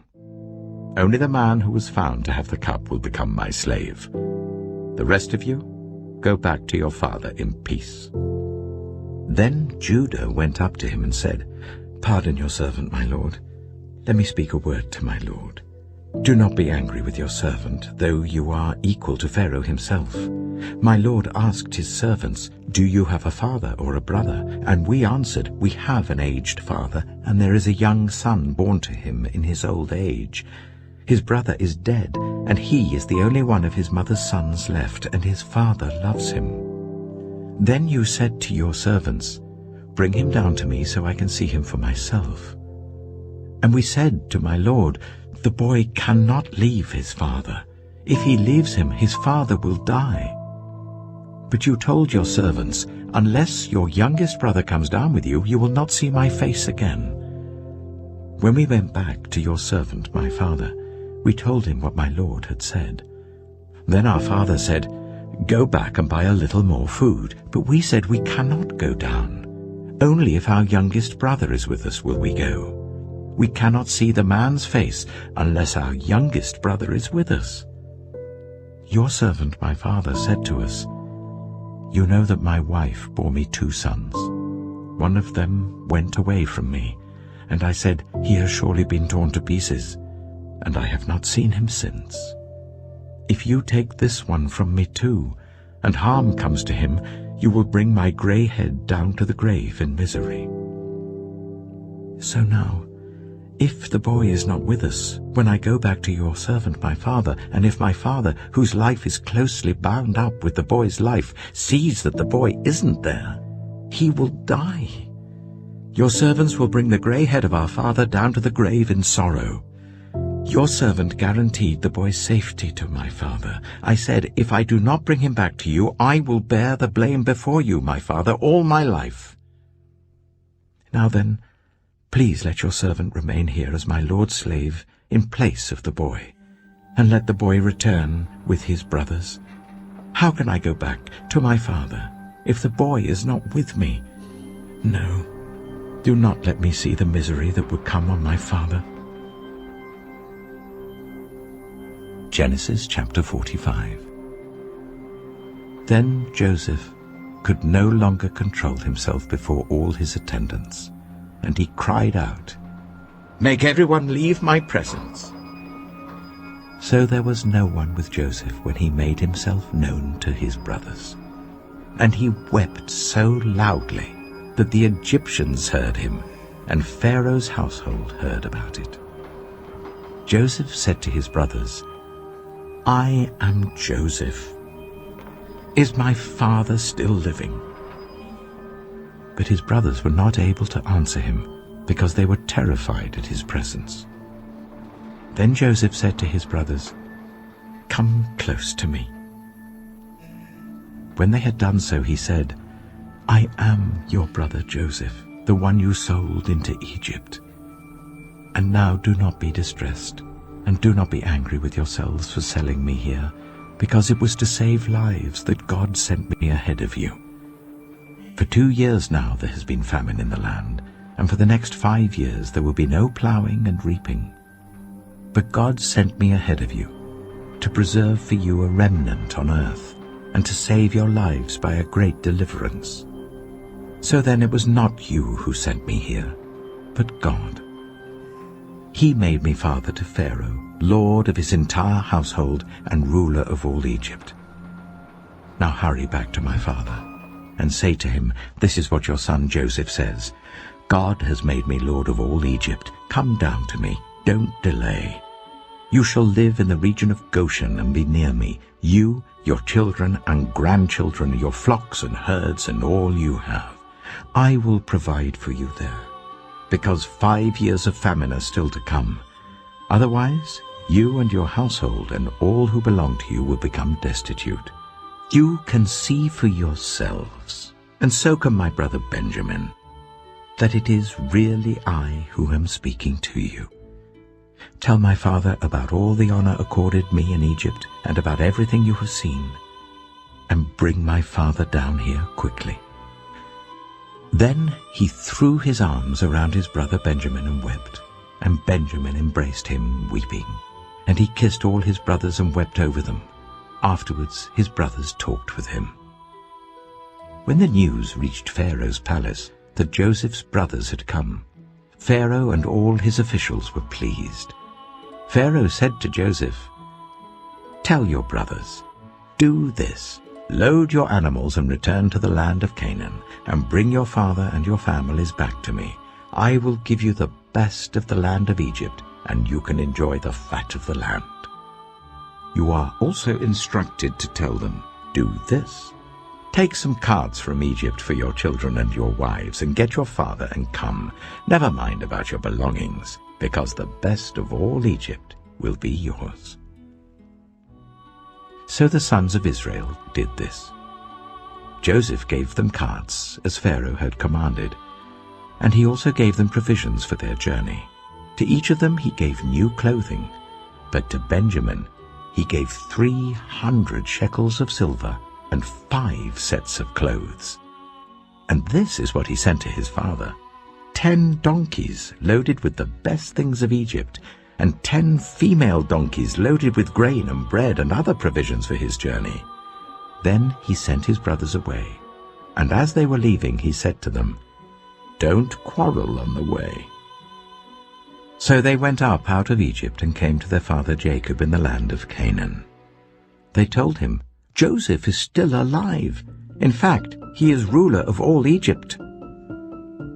Only the man who was found to have the cup will become my slave. The rest of you, go back to your father in peace." Then Judah went up to him and said, "Pardon your servant, my lord. Let me speak a word to my lord. Do not be angry with your servant, though you are equal to Pharaoh himself. My lord asked his servants, 'Do you have a father or a brother?' And we answered, 'We have an aged father, and there is a young son born to him in his old age. His brother is dead, and he is the only one of his mother's sons left, and his father loves him.' Then you said to your servants, 'Bring him down to me so I can see him for myself.' And we said to my lord, 'The boy cannot leave his father. If he leaves him, his father will die.' But you told your servants, 'Unless your youngest brother comes down with you, you will not see my face again.' When we went back to your servant my father, we told him what my lord had said. Then our father said, 'Go back and buy a little more food.' But we said, 'We cannot go down. Only if our youngest brother is with us will we go. We cannot see the man's face unless our youngest brother is with us.' Your servant my father said to us, 'You know that my wife bore me 2 sons. One of them went away from me, and I said, "He has surely been torn to pieces," and I have not seen him since. If you take this one from me too, and harm comes to him, you will bring my grey head down to the grave in misery. So now, if the boy is not with us, when I go back to your servant my father, and if my father, whose life is closely bound up with the boy's life, sees that the boy isn't there, he will die. Your servants will bring the grey head of our father down to the grave in sorrow. Your servant guaranteed the boy's safety to my father. I said, "If I do not bring him back to you, I will bear the blame before you, my father, all my life. Now then, please let your servant remain here as my lord's slave in place of the boy, and let the boy return with his brothers. How can I go back to my father if the boy is not with me? No, do not let me see the misery that would come on my father." Genesis chapter 45. Then Joseph could no longer control himself before all his attendants, and he cried out, "Make everyone leave my presence." So there was no one with Joseph when he made himself known to his brothers. And he wept so loudly that the Egyptians heard him, and Pharaoh's household heard about it. Joseph said to his brothers, "I am Joseph. Is my father still living?" But his brothers were not able to answer him, because they were terrified at his presence. Then Joseph said to his brothers, "Come close to me." When they had done so, he said, "I am your brother Joseph, the one you sold into Egypt. And now do not be distressed, and do not be angry with yourselves for selling me here, because it was to save lives that God sent me ahead of you. For 2 years now there has been famine in the land, and for the next 5 years there will be no plowing and reaping. But God sent me ahead of you, to preserve for you a remnant on earth, and to save your lives by a great deliverance. So then it was not you who sent me here, but God. He made me father to Pharaoh, lord of his entire household and ruler of all Egypt. Now hurry back to my father, and say to him, 'This is what your son Joseph says. God has made me lord of all Egypt. Come down to me. Don't delay. You shall live in the region of Goshen and be near me, you, your children and grandchildren, your flocks and herds, and all you have. I will provide for you there, because 5 years of famine are still to come. Otherwise, you and your household and all who belong to you will become destitute. You can see for yourselves, and so can my brother Benjamin, that it is really I who am speaking to you. Tell my father about all the honor accorded me in Egypt, and about everything you have seen, and bring my father down here quickly." Then he threw his arms around his brother Benjamin and wept, and Benjamin embraced him, weeping. And he kissed all his brothers and wept over them. Afterwards his brothers talked with him. When the news reached Pharaoh's palace that Joseph's brothers had come, Pharaoh and all his officials were pleased. Pharaoh said to Joseph, "Tell your brothers, do this. Load your animals and return to the land of Canaan, and bring your father and your families back to me. I will give you the best of the land of Egypt, and you can enjoy the fat of the land." You are also instructed to tell them, "Do this. Take some carts from Egypt for your children and your wives, and get your father and come. Never mind about your belongings, because the best of all Egypt will be yours." So the sons of Israel did this. Joseph gave them carts, as Pharaoh had commanded, and he also gave them provisions for their journey. To each of them he gave new clothing, but to Benjamin he gave 300 shekels of silver and 5 sets of clothes. And this is what he sent to his father: 10 donkeys loaded with the best things of Egypt, and 10 female donkeys loaded with grain and bread and other provisions for his journey. Then he sent his brothers away, and as they were leaving he said to them, "Don't quarrel on the way." So they went up out of Egypt and came to their father Jacob in the land of Canaan. They told him, "Joseph is still alive. In fact, he is ruler of all Egypt."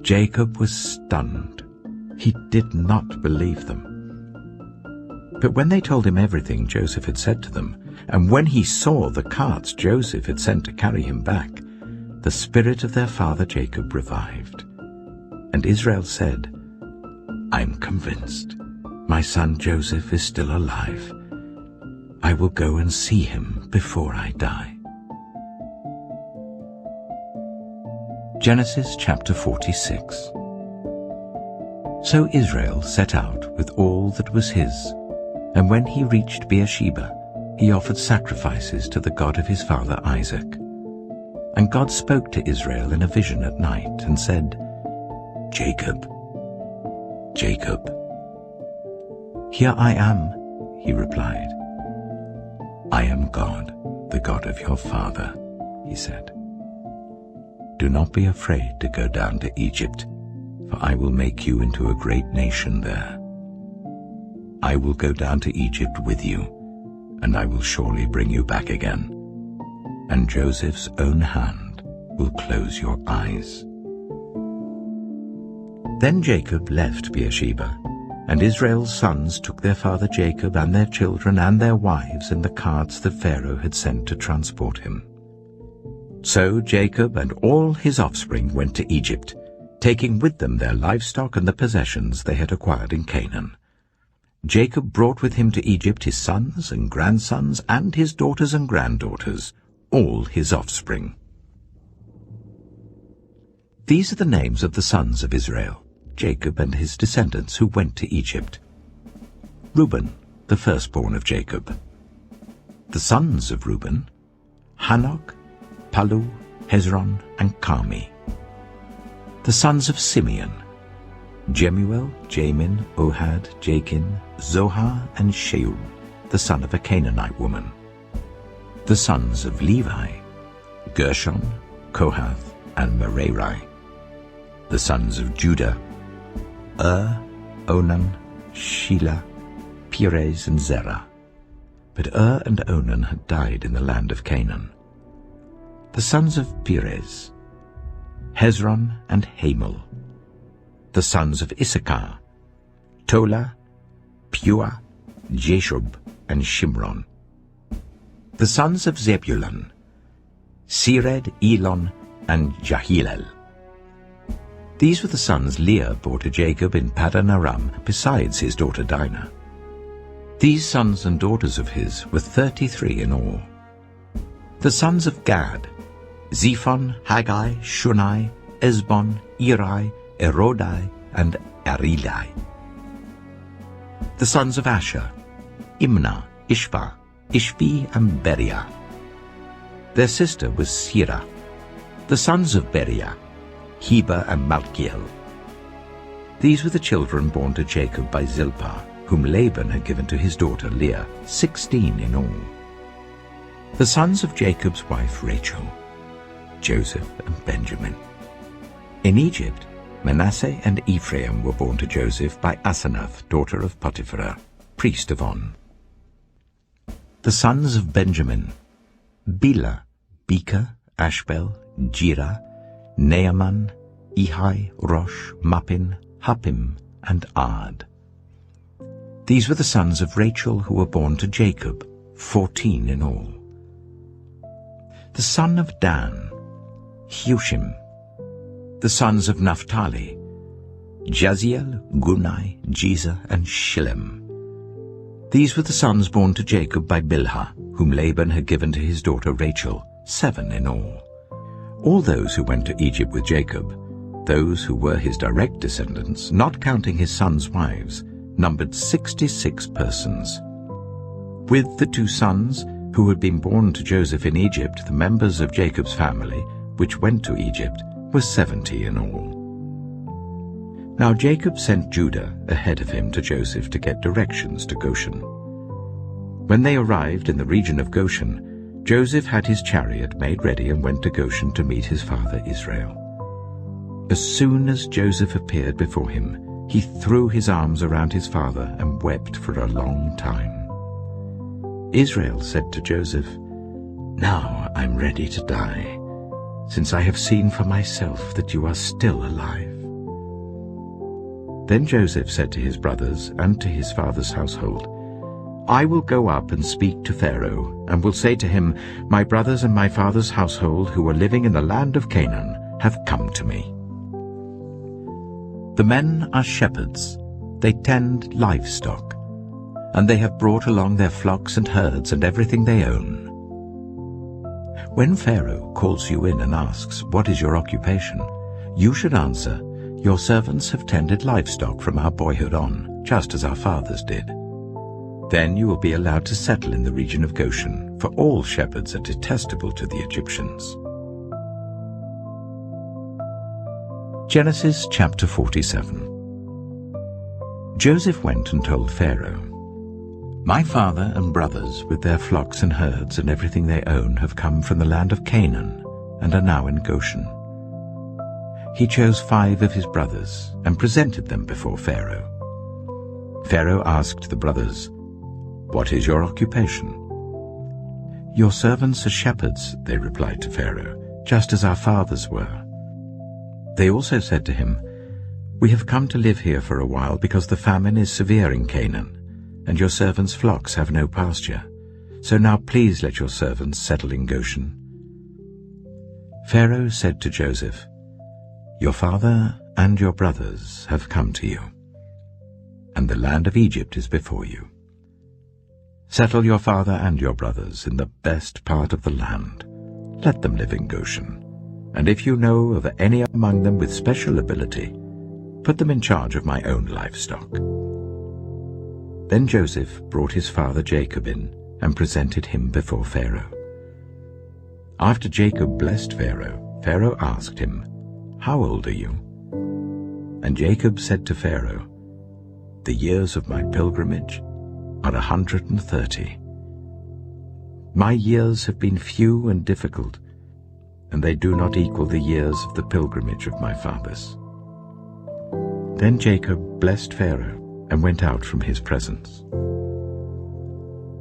Jacob was stunned. He did not believe them. But when they told him everything Joseph had said to them, and when he saw the carts Joseph had sent to carry him back, the spirit of their father Jacob revived. And Israel said, "I'm convinced. My son Joseph is still alive. I will go and see him before I die." Genesis chapter 46. So Israel set out with all that was his, and when he reached Beersheba, he offered sacrifices to the God of his father Isaac. And God spoke to Israel in a vision at night and said, "Jacob, Jacob." "Here I am," he replied. "I am God, the God of your father," he said. "Do not be afraid to go down to Egypt, for I will make you into a great nation there. I will go down to Egypt with you, and I will surely bring you back again, and Joseph's own hand will close your eyes." Then Jacob left Beersheba, and Israel's sons took their father Jacob and their children and their wives in the carts that Pharaoh had sent to transport him. So Jacob and all his offspring went to Egypt, taking with them their livestock and the possessions they had acquired in Canaan. Jacob brought with him to Egypt his sons and grandsons and his daughters and granddaughters, all his offspring. These are the names of the sons of Israel, Jacob and his descendants who went to Egypt. Reuben, the firstborn of Jacob. The sons of Reuben: Hanok, Palu, Hezron, and Carmi. The sons of Simeon: Jemuel, Jamin, Ohad, Jachin, Zohar, and Sheul, the son of a Canaanite woman. The sons of Levi: Gershon, Kohath, and Merari. The sons of Judah: Onan, Shelah, Perez, and Zerah. But and Onan had died in the land of Canaan. The sons of Perez: Hezron and Hamul. The sons of Issachar: Tola, Pua, Jeshub, and Shimron. The sons of Zebulun: Sered, Elon, and Jahilel. These were the sons Leah bore to Jacob in Paddan Aram, besides his daughter Dinah. These sons and daughters of his were 33 in all. The sons of Gad: Zephon, Haggai, Shunai, Esbon, Eri, Erodai, and Arilai. The sons of Asher: Imnah, Ishva, Ishvi, and Beriah. Their sister was Sirah. The sons of Beriah: Heber, and Malkiel. These were the children born to Jacob by Zilpah, whom Laban had given to his daughter Leah, 16 in all. The sons of Jacob's wife Rachel, Joseph and Benjamin. In Egypt, Manasseh and Ephraim were born to Joseph by Asenath, daughter of Potiphar, priest of On. The sons of Benjamin, Bela, Becher, Ashbel, Jirah, Naaman, Ehi, Rosh, Muppim, Huppim, and Ard. These were the sons of Rachel who were born to Jacob, 14 in all. The son of Dan, Hushim. The sons of Naphtali, Jaziel, Gunai, Jezer, and Shillem. These were the sons born to Jacob by Bilhah, whom Laban had given to his daughter Rachel, 7 in all. All those who went to Egypt with Jacob, those who were his direct descendants, not counting his sons' wives, numbered 66 persons. With the 2 sons who had been born to Joseph in Egypt, the members of Jacob's family, which went to Egypt, were 70 in all. Now Jacob sent Judah ahead of him to Joseph to get directions to Goshen. When they arrived in the region of Goshen, Joseph had his chariot made ready and went to Goshen to meet his father Israel. As soon as Joseph appeared before him, he threw his arms around his father and wept for a long time. Israel said to Joseph, "Now I'm ready to die, since I have seen for myself that you are still alive." Then Joseph said to his brothers and to his father's household, "I will go up and speak to Pharaoh, and will say to him, 'My brothers and my father's household who are living in the land of Canaan have come to me. The men are shepherds, they tend livestock, and they have brought along their flocks and herds and everything they own.' When Pharaoh calls you in and asks, 'What is your occupation?' you should answer, 'Your servants have tended livestock from our boyhood on, just as our fathers did.' Then you will be allowed to settle in the region of Goshen, for all shepherds are detestable to the Egyptians." Genesis chapter 47. Joseph went and told Pharaoh, "My father and brothers with their flocks and herds and everything they own have come from the land of Canaan and are now in Goshen." He chose 5 of his brothers and presented them before Pharaoh. Pharaoh asked the brothers, "What is your occupation?" "Your servants are shepherds," they replied to Pharaoh, "just as our fathers were." They also said to him, "We have come to live here for a while because the famine is severe in Canaan, and your servants' flocks have no pasture. So now please let your servants settle in Goshen." Pharaoh said to Joseph, "Your father and your brothers have come to you, and the land of Egypt is before you. Settle your father and your brothers in the best part of the land. Let them live in Goshen, and if you know of any among them with special ability, put them in charge of my own livestock." Then Joseph brought his father Jacob in and presented him before Pharaoh. After Jacob blessed Pharaoh, Pharaoh asked him, "How old are you?" And Jacob said to Pharaoh, "The years of my pilgrimage are 130. My years have been few and difficult, and they do not equal the years of the pilgrimage of my fathers." Then Jacob blessed Pharaoh and went out from his presence.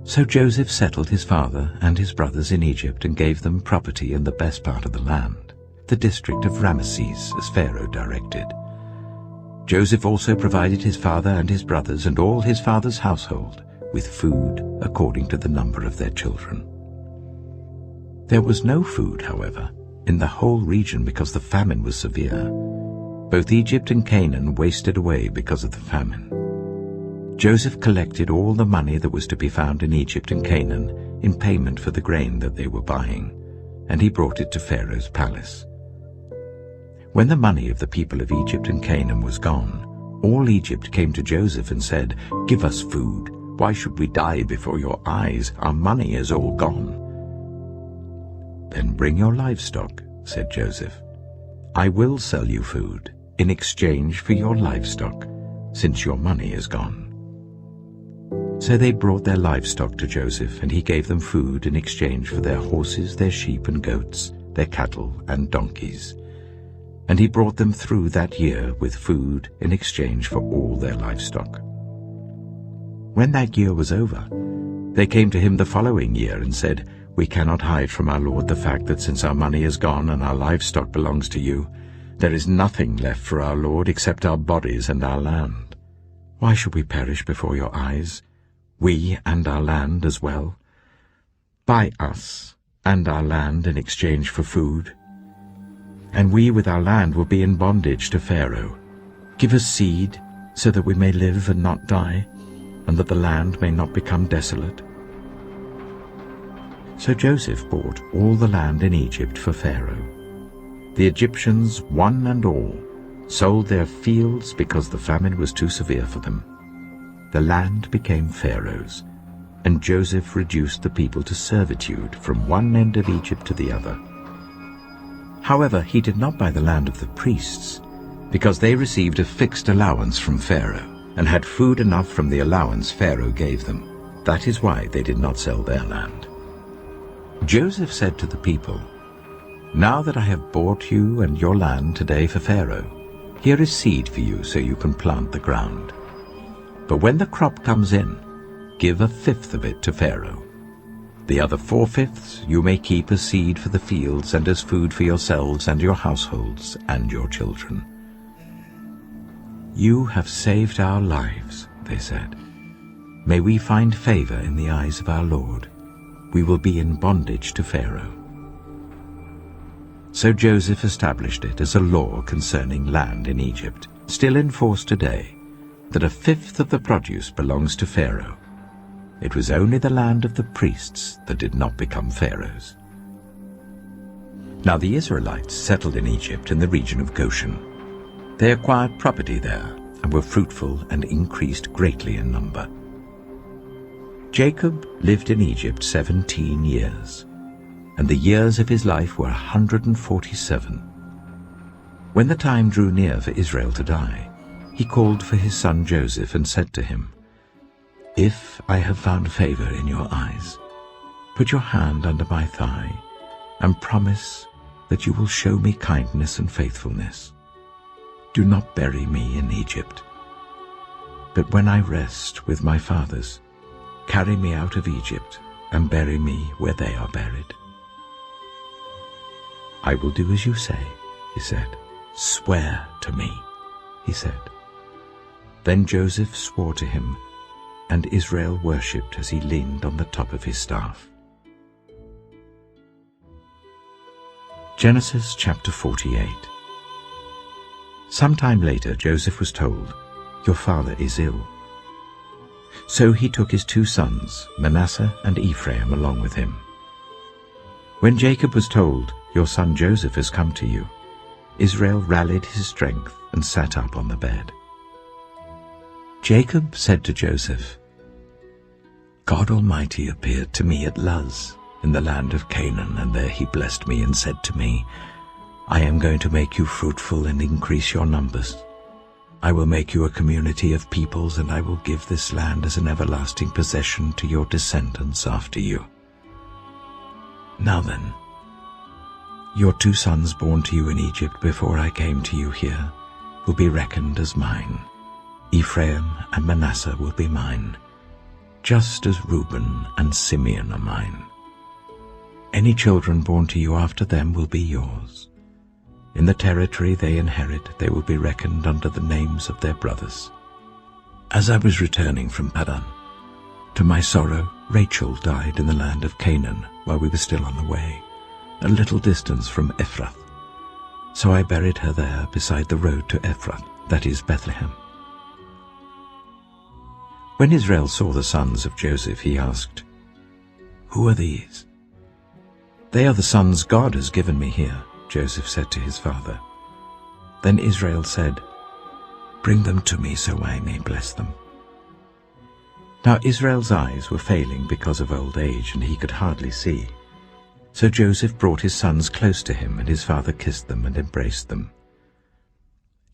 So Joseph settled his father and his brothers in Egypt and gave them property in the best part of the land, the district of Ramesses, as Pharaoh directed. Joseph also provided his father and his brothers and all his father's household with food according to the number of their children. There was no food, however, in the whole region because the famine was severe. Both Egypt and Canaan wasted away because of the famine. Joseph collected all the money that was to be found in Egypt and Canaan in payment for the grain that they were buying, and he brought it to Pharaoh's palace. When the money of the people of Egypt and Canaan was gone, all Egypt came to Joseph and said, "Give us food. Why should we die before your eyes? Our money is all gone." "Then bring your livestock," said Joseph. I will sell you food in exchange for your livestock, since your money is gone." So they brought their livestock to Joseph, and he gave them food in exchange for their horses, their sheep and goats, their cattle and donkeys. And he brought them through that year with food in exchange for all their livestock. When that year was over, they came to him the following year and said, "We cannot hide from our lord the fact that since our money is gone and our livestock belongs to you, there is nothing left for our lord except our bodies and our land. Why should we perish before your eyes, we and our land as well? Buy us and our land in exchange for food, and we with our land will be in bondage to Pharaoh. Give us seed so that we may live and not die, and that the land may not become desolate." So Joseph bought all the land in Egypt for Pharaoh. The Egyptians, one and all, sold their fields because the famine was too severe for them. The land became Pharaoh's, and Joseph reduced the people to servitude from one end of Egypt to the other. However, he did not buy the land of the priests, because they received a fixed allowance from Pharaoh, and had food enough from the allowance Pharaoh gave them. That is why they did not sell their land. Joseph said to the people, "Now that I have bought you and your land today for Pharaoh, here is seed for you so you can plant the ground. But when the crop comes in, give 1/5 of it to Pharaoh. The other 4/5 you may keep as seed for the fields and as food for yourselves and your households and your children." "You have saved our lives," they said. "May we find favor in the eyes of our Lord. We will be in bondage to Pharaoh." So Joseph established it as a law concerning land in Egypt, still in force today, that 1/5 of the produce belongs to Pharaoh. It was only the land of the priests that did not become Pharaoh's. Now the Israelites settled in Egypt in the region of Goshen. They acquired property there and were fruitful and increased greatly in number. Jacob lived in Egypt 17 years, and the years of his life were 147. When the time drew near for Israel to die, he called for his son Joseph and said to him, "If I have found favor in your eyes, put your hand under my thigh and promise that you will show me kindness and faithfulness. Do not bury me in Egypt, but when I rest with my fathers, carry me out of Egypt and bury me where they are buried." "I will do as you say," he said. "Swear to me," he said. Then Joseph swore to him, and Israel worshipped as he leaned on the top of his staff. Genesis chapter 48. Sometime later Joseph was told, "Your father is ill." So he took his 2 sons, Manasseh and Ephraim, along with him. When Jacob was told, "Your son Joseph has come to you," Israel rallied his strength and sat up on the bed. Jacob said to Joseph, "God Almighty appeared to me at Luz in the land of Canaan, and there he blessed me and said to me, 'I am going to make you fruitful and increase your numbers. I will make you a community of peoples, and I will give this land as an everlasting possession to your descendants after you.' Now then, your 2 sons born to you in Egypt before I came to you here will be reckoned as mine. Ephraim and Manasseh will be mine, just as Reuben and Simeon are mine. Any children born to you after them will be yours. In the territory they inherit, they will be reckoned under the names of their brothers. As I was returning from Padan, to my sorrow, Rachel died in the land of Canaan while we were still on the way, a little distance from Ephrath. So I buried her there beside the road to Ephrath, that is Bethlehem." When Israel saw the sons of Joseph, he asked, "Who are these?" "They are the sons God has given me here," Joseph said to his father. Then Israel said, "Bring them to me so I may bless them." Now Israel's eyes were failing because of old age, and he could hardly see. So Joseph brought his sons close to him, and his father kissed them and embraced them.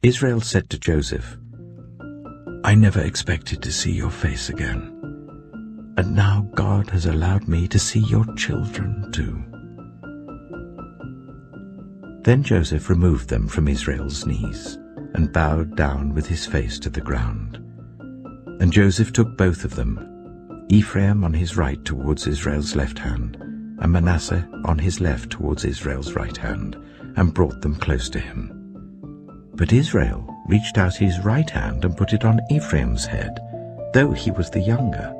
Israel said to Joseph, "I never expected to see your face again, and now God has allowed me to see your children too." Then Joseph removed them from Israel's knees and bowed down with his face to the ground. And Joseph took both of them, Ephraim on his right towards Israel's left hand, and Manasseh on his left towards Israel's right hand, and brought them close to him. But Israel reached out his right hand and put it on Ephraim's head, though he was the younger,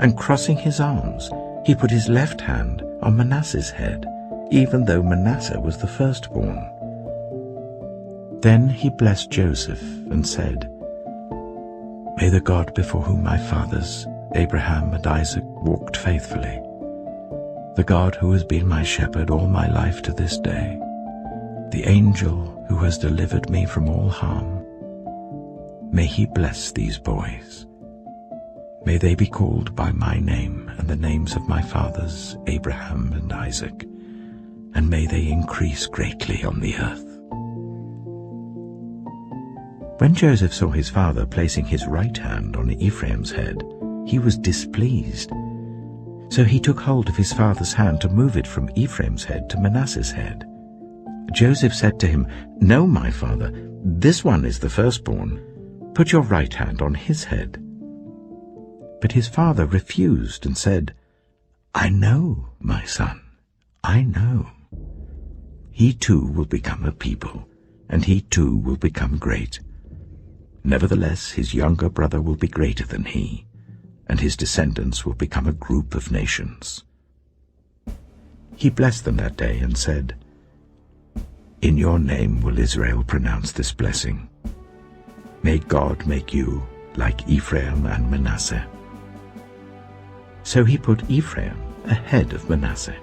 and crossing his arms, he put his left hand on Manasseh's head, even though Manasseh was the firstborn. Then he blessed Joseph and said, "May the God before whom my fathers, Abraham and Isaac, walked faithfully, the God who has been my shepherd all my life to this day, the angel who has delivered me from all harm, may he bless these boys. May they be called by my name and the names of my fathers, Abraham and Isaac, and may they increase greatly on the earth." When Joseph saw his father placing his right hand on Ephraim's head, he was displeased. So he took hold of his father's hand to move it from Ephraim's head to Manasseh's head. Joseph said to him, "No, my father, this one is the firstborn. Put your right hand on his head." But his father refused and said, "I know, my son, I know. He too will become a people, and he too will become great. Nevertheless, his younger brother will be greater than he, and his descendants will become a group of nations." He blessed them that day and said, "In your name will Israel pronounce this blessing. May God make you like Ephraim and Manasseh." So he put Ephraim ahead of Manasseh.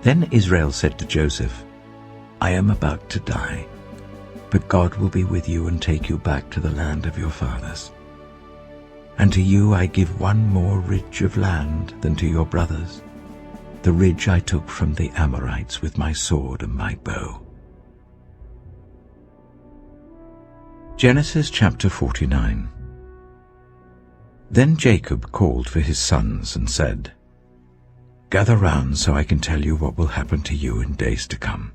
Then Israel said to Joseph, "I am about to die, but God will be with you and take you back to the land of your fathers. And to you I give one more ridge of land than to your brothers, the ridge I took from the Amorites with my sword and my bow." Genesis chapter 49. Then Jacob called for his sons and said, "Gather round so I can tell you what will happen to you in days to come.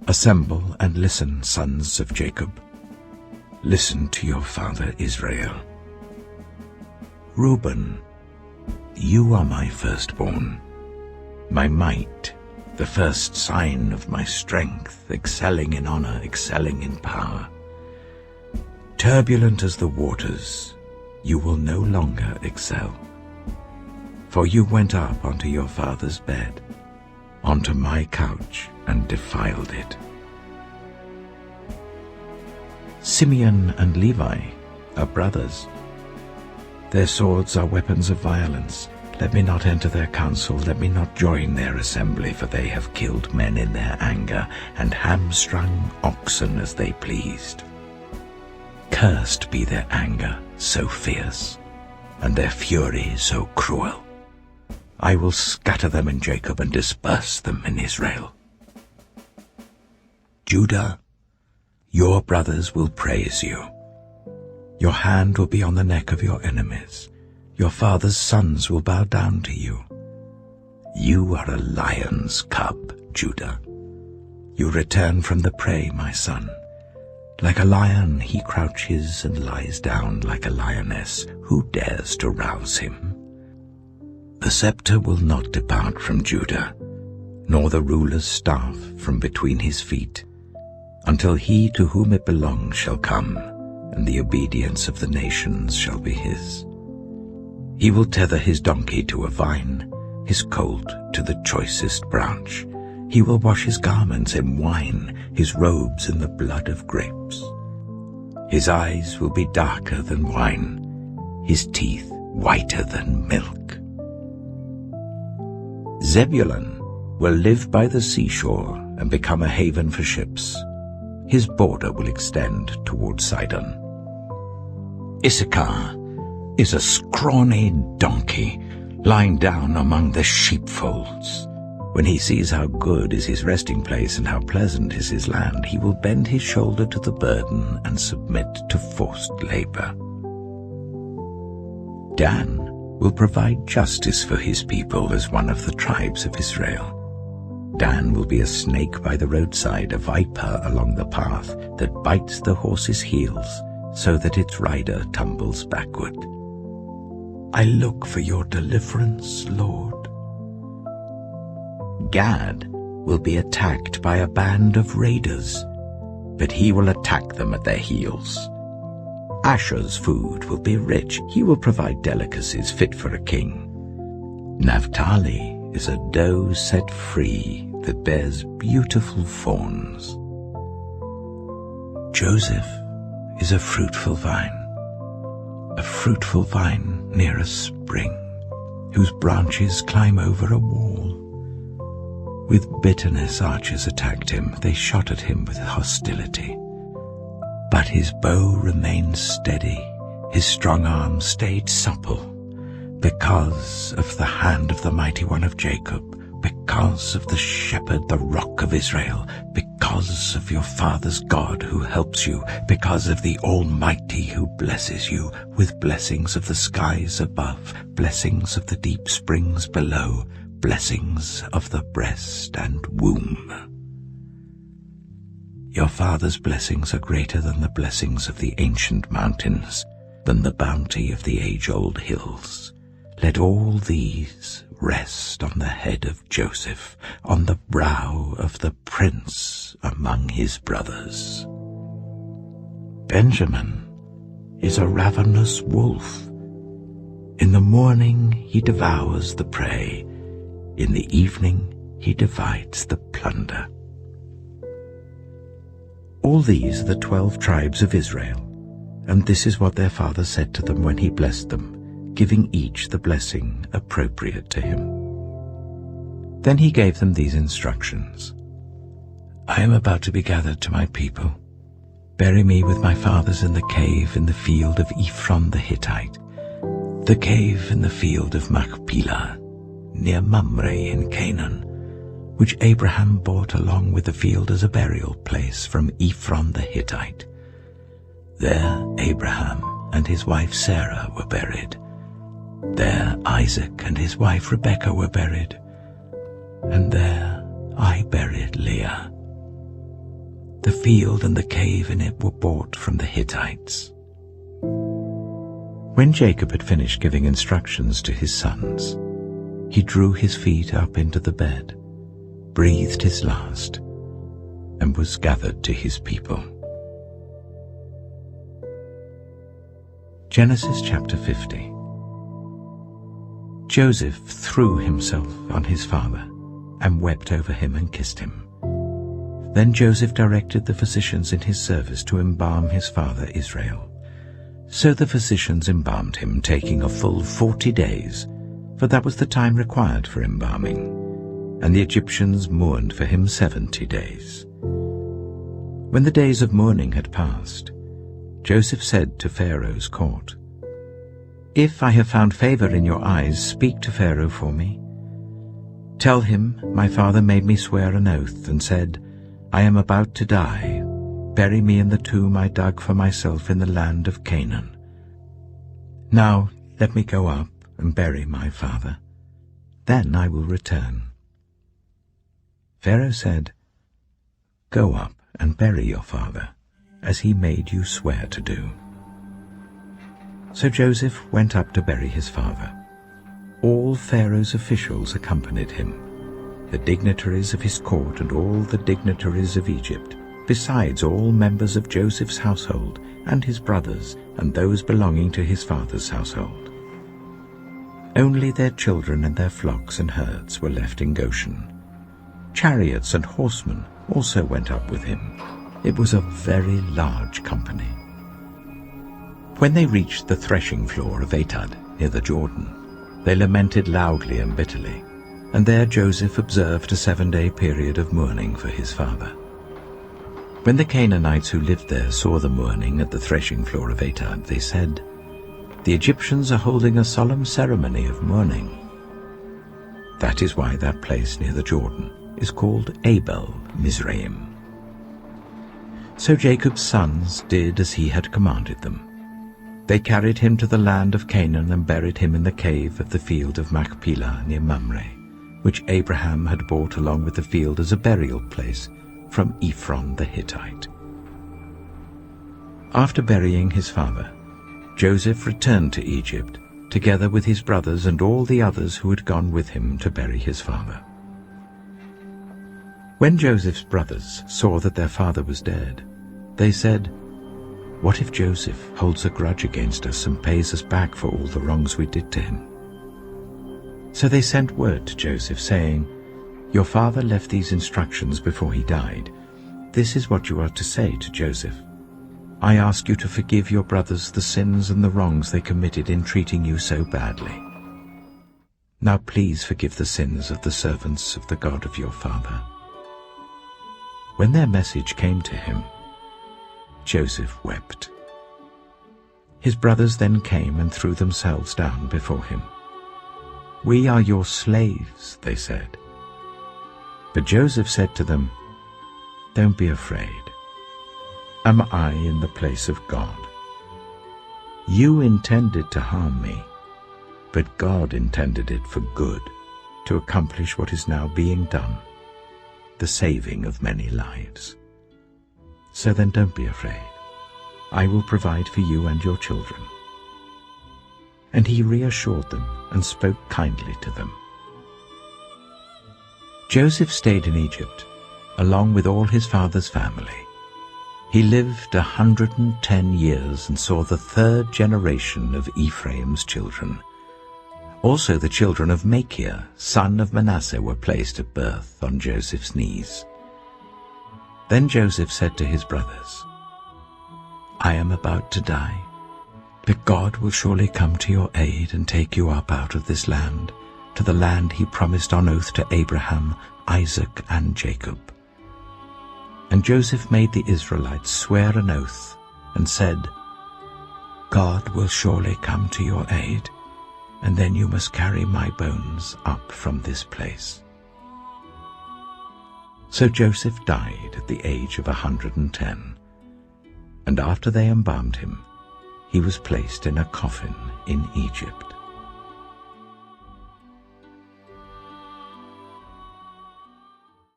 Assemble and listen, sons of Jacob. Listen to your father Israel. Reuben, you are my firstborn, my might, the first sign of my strength, excelling in honor, excelling in power. Turbulent as the waters, you will no longer excel. For you went up onto your father's bed, onto my couch, and defiled it. Simeon and Levi are brothers. Their swords are weapons of violence. Let me not enter their council, let me not join their assembly, for they have killed men in their anger, and hamstrung oxen as they pleased. Cursed be their anger, so fierce, and their fury so cruel. I will scatter them in Jacob and disperse them in Israel. Judah, your brothers will praise you. Your hand will be on the neck of your enemies. Your father's sons will bow down to you. You are a lion's cub, Judah. You return from the prey, my son. Like a lion he crouches and lies down like a lioness. Who dares to rouse him? The scepter will not depart from Judah, nor the ruler's staff from between his feet, until he to whom it belongs shall come, and the obedience of the nations shall be his. He will tether his donkey to a vine, his colt to the choicest branch. He will wash his garments in wine, his robes in the blood of grapes. His eyes will be darker than wine, his teeth whiter than milk. Zebulun will live by the seashore and become a haven for ships. His border will extend toward Sidon. Issachar is a scrawny donkey, lying down among the sheepfolds. When he sees how good is his resting place and how pleasant is his land, he will bend his shoulder to the burden and submit to forced labor. Dan will provide justice for his people as one of the tribes of Israel. Dan will be a snake by the roadside, a viper along the path that bites the horse's heels so that its rider tumbles backward. I look for your deliverance, Lord. Gad will be attacked by a band of raiders, but he will attack them at their heels. Asher's food will be rich. He will provide delicacies fit for a king. Naphtali is a doe set free that bears beautiful fawns. Joseph is a fruitful vine near a spring, whose branches climb over a wall. With bitterness archers attacked him, they shot at him with hostility. But his bow remained steady, his strong arm stayed supple, because of the hand of the mighty one of Jacob, because of the shepherd, the rock of Israel, because of your father's God who helps you, because of the Almighty who blesses you with blessings of the skies above, blessings of the deep springs below, blessings of the breast and womb. Your father's blessings are greater than the blessings of the ancient mountains, than the bounty of the age-old hills. Let all these rest on the head of Joseph, on the brow of the prince among his brothers. Benjamin is a ravenous wolf. In the morning he devours the prey. In the evening he divides the plunder. All these are the 12 tribes of Israel, and this is what their father said to them when he blessed them, giving each the blessing appropriate to him. Then he gave them these instructions. I am about to be gathered to my people. Bury me with my fathers in the cave in the field of Ephron the Hittite, the cave in the field of Machpelah, near Mamre in Canaan, which Abraham bought along with the field as a burial place from Ephron the Hittite. There Abraham and his wife Sarah were buried. There Isaac and his wife Rebekah were buried. And there I buried Leah. The field and the cave in it were bought from the Hittites. When Jacob had finished giving instructions to his sons, he drew his feet up into the bed, breathed his last, and was gathered to his people. Genesis chapter 50. Joseph threw himself on his father and wept over him and kissed him. Then Joseph directed the physicians in his service to embalm his father Israel. So the physicians embalmed him, taking a full 40 days, for that was the time required for embalming, and the Egyptians mourned for him 70 days. When the days of mourning had passed, Joseph said to Pharaoh's court, If I have found favor in your eyes, speak to Pharaoh for me. Tell him, my father made me swear an oath and said, I am about to die. Bury me in the tomb I dug for myself in the land of Canaan. Now let me go up and bury my father. Then I will return. Pharaoh said, Go up and bury your father, as he made you swear to do. So Joseph went up to bury his father. All Pharaoh's officials accompanied him, the dignitaries of his court and all the dignitaries of Egypt, besides all members of Joseph's household and his brothers and those belonging to his father's household. Only their children and their flocks and herds were left in Goshen. Chariots and horsemen also went up with him. It was a very large company. When they reached the threshing floor of Atad, near the Jordan, they lamented loudly and bitterly, and there Joseph observed a 7-day period of mourning for his father. When the Canaanites who lived there saw the mourning at the threshing floor of Atad, they said, The Egyptians are holding a solemn ceremony of mourning. That is why that place near the Jordan is called Abel Mizraim. So Jacob's sons did as he had commanded them. They carried him to the land of Canaan and buried him in the cave of the field of Machpelah near Mamre, which Abraham had bought along with the field as a burial place from Ephron the Hittite. After burying his father, Joseph returned to Egypt, together with his brothers and all the others who had gone with him to bury his father. When Joseph's brothers saw that their father was dead, they said, "What if Joseph holds a grudge against us and pays us back for all the wrongs we did to him?" So they sent word to Joseph, saying, "Your father left these instructions before he died. This is what you are to say to Joseph. I ask you to forgive your brothers the sins and the wrongs they committed in treating you so badly. Now please forgive the sins of the servants of the God of your father." When their message came to him, Joseph wept. His brothers then came and threw themselves down before him. "We are your slaves," they said. But Joseph said to them, "Don't be afraid. Am I in the place of God? You intended to harm me, but God intended it for good, to accomplish what is now being done, the saving of many lives. So then don't be afraid. I will provide for you and your children." And he reassured them and spoke kindly to them. Joseph stayed in Egypt, along with all his father's family. He lived 110 years and saw the third generation of Ephraim's children. Also the children of Machir, son of Manasseh, were placed at birth on Joseph's knees. Then Joseph said to his brothers, "I am about to die, but God will surely come to your aid and take you up out of this land, to the land he promised on oath to Abraham, Isaac, and Jacob." And Joseph made the Israelites swear an oath and said, "God will surely come to your aid, and then you must carry my bones up from this place." So Joseph died at the age of 110, and after they embalmed him, he was placed in a coffin in Egypt.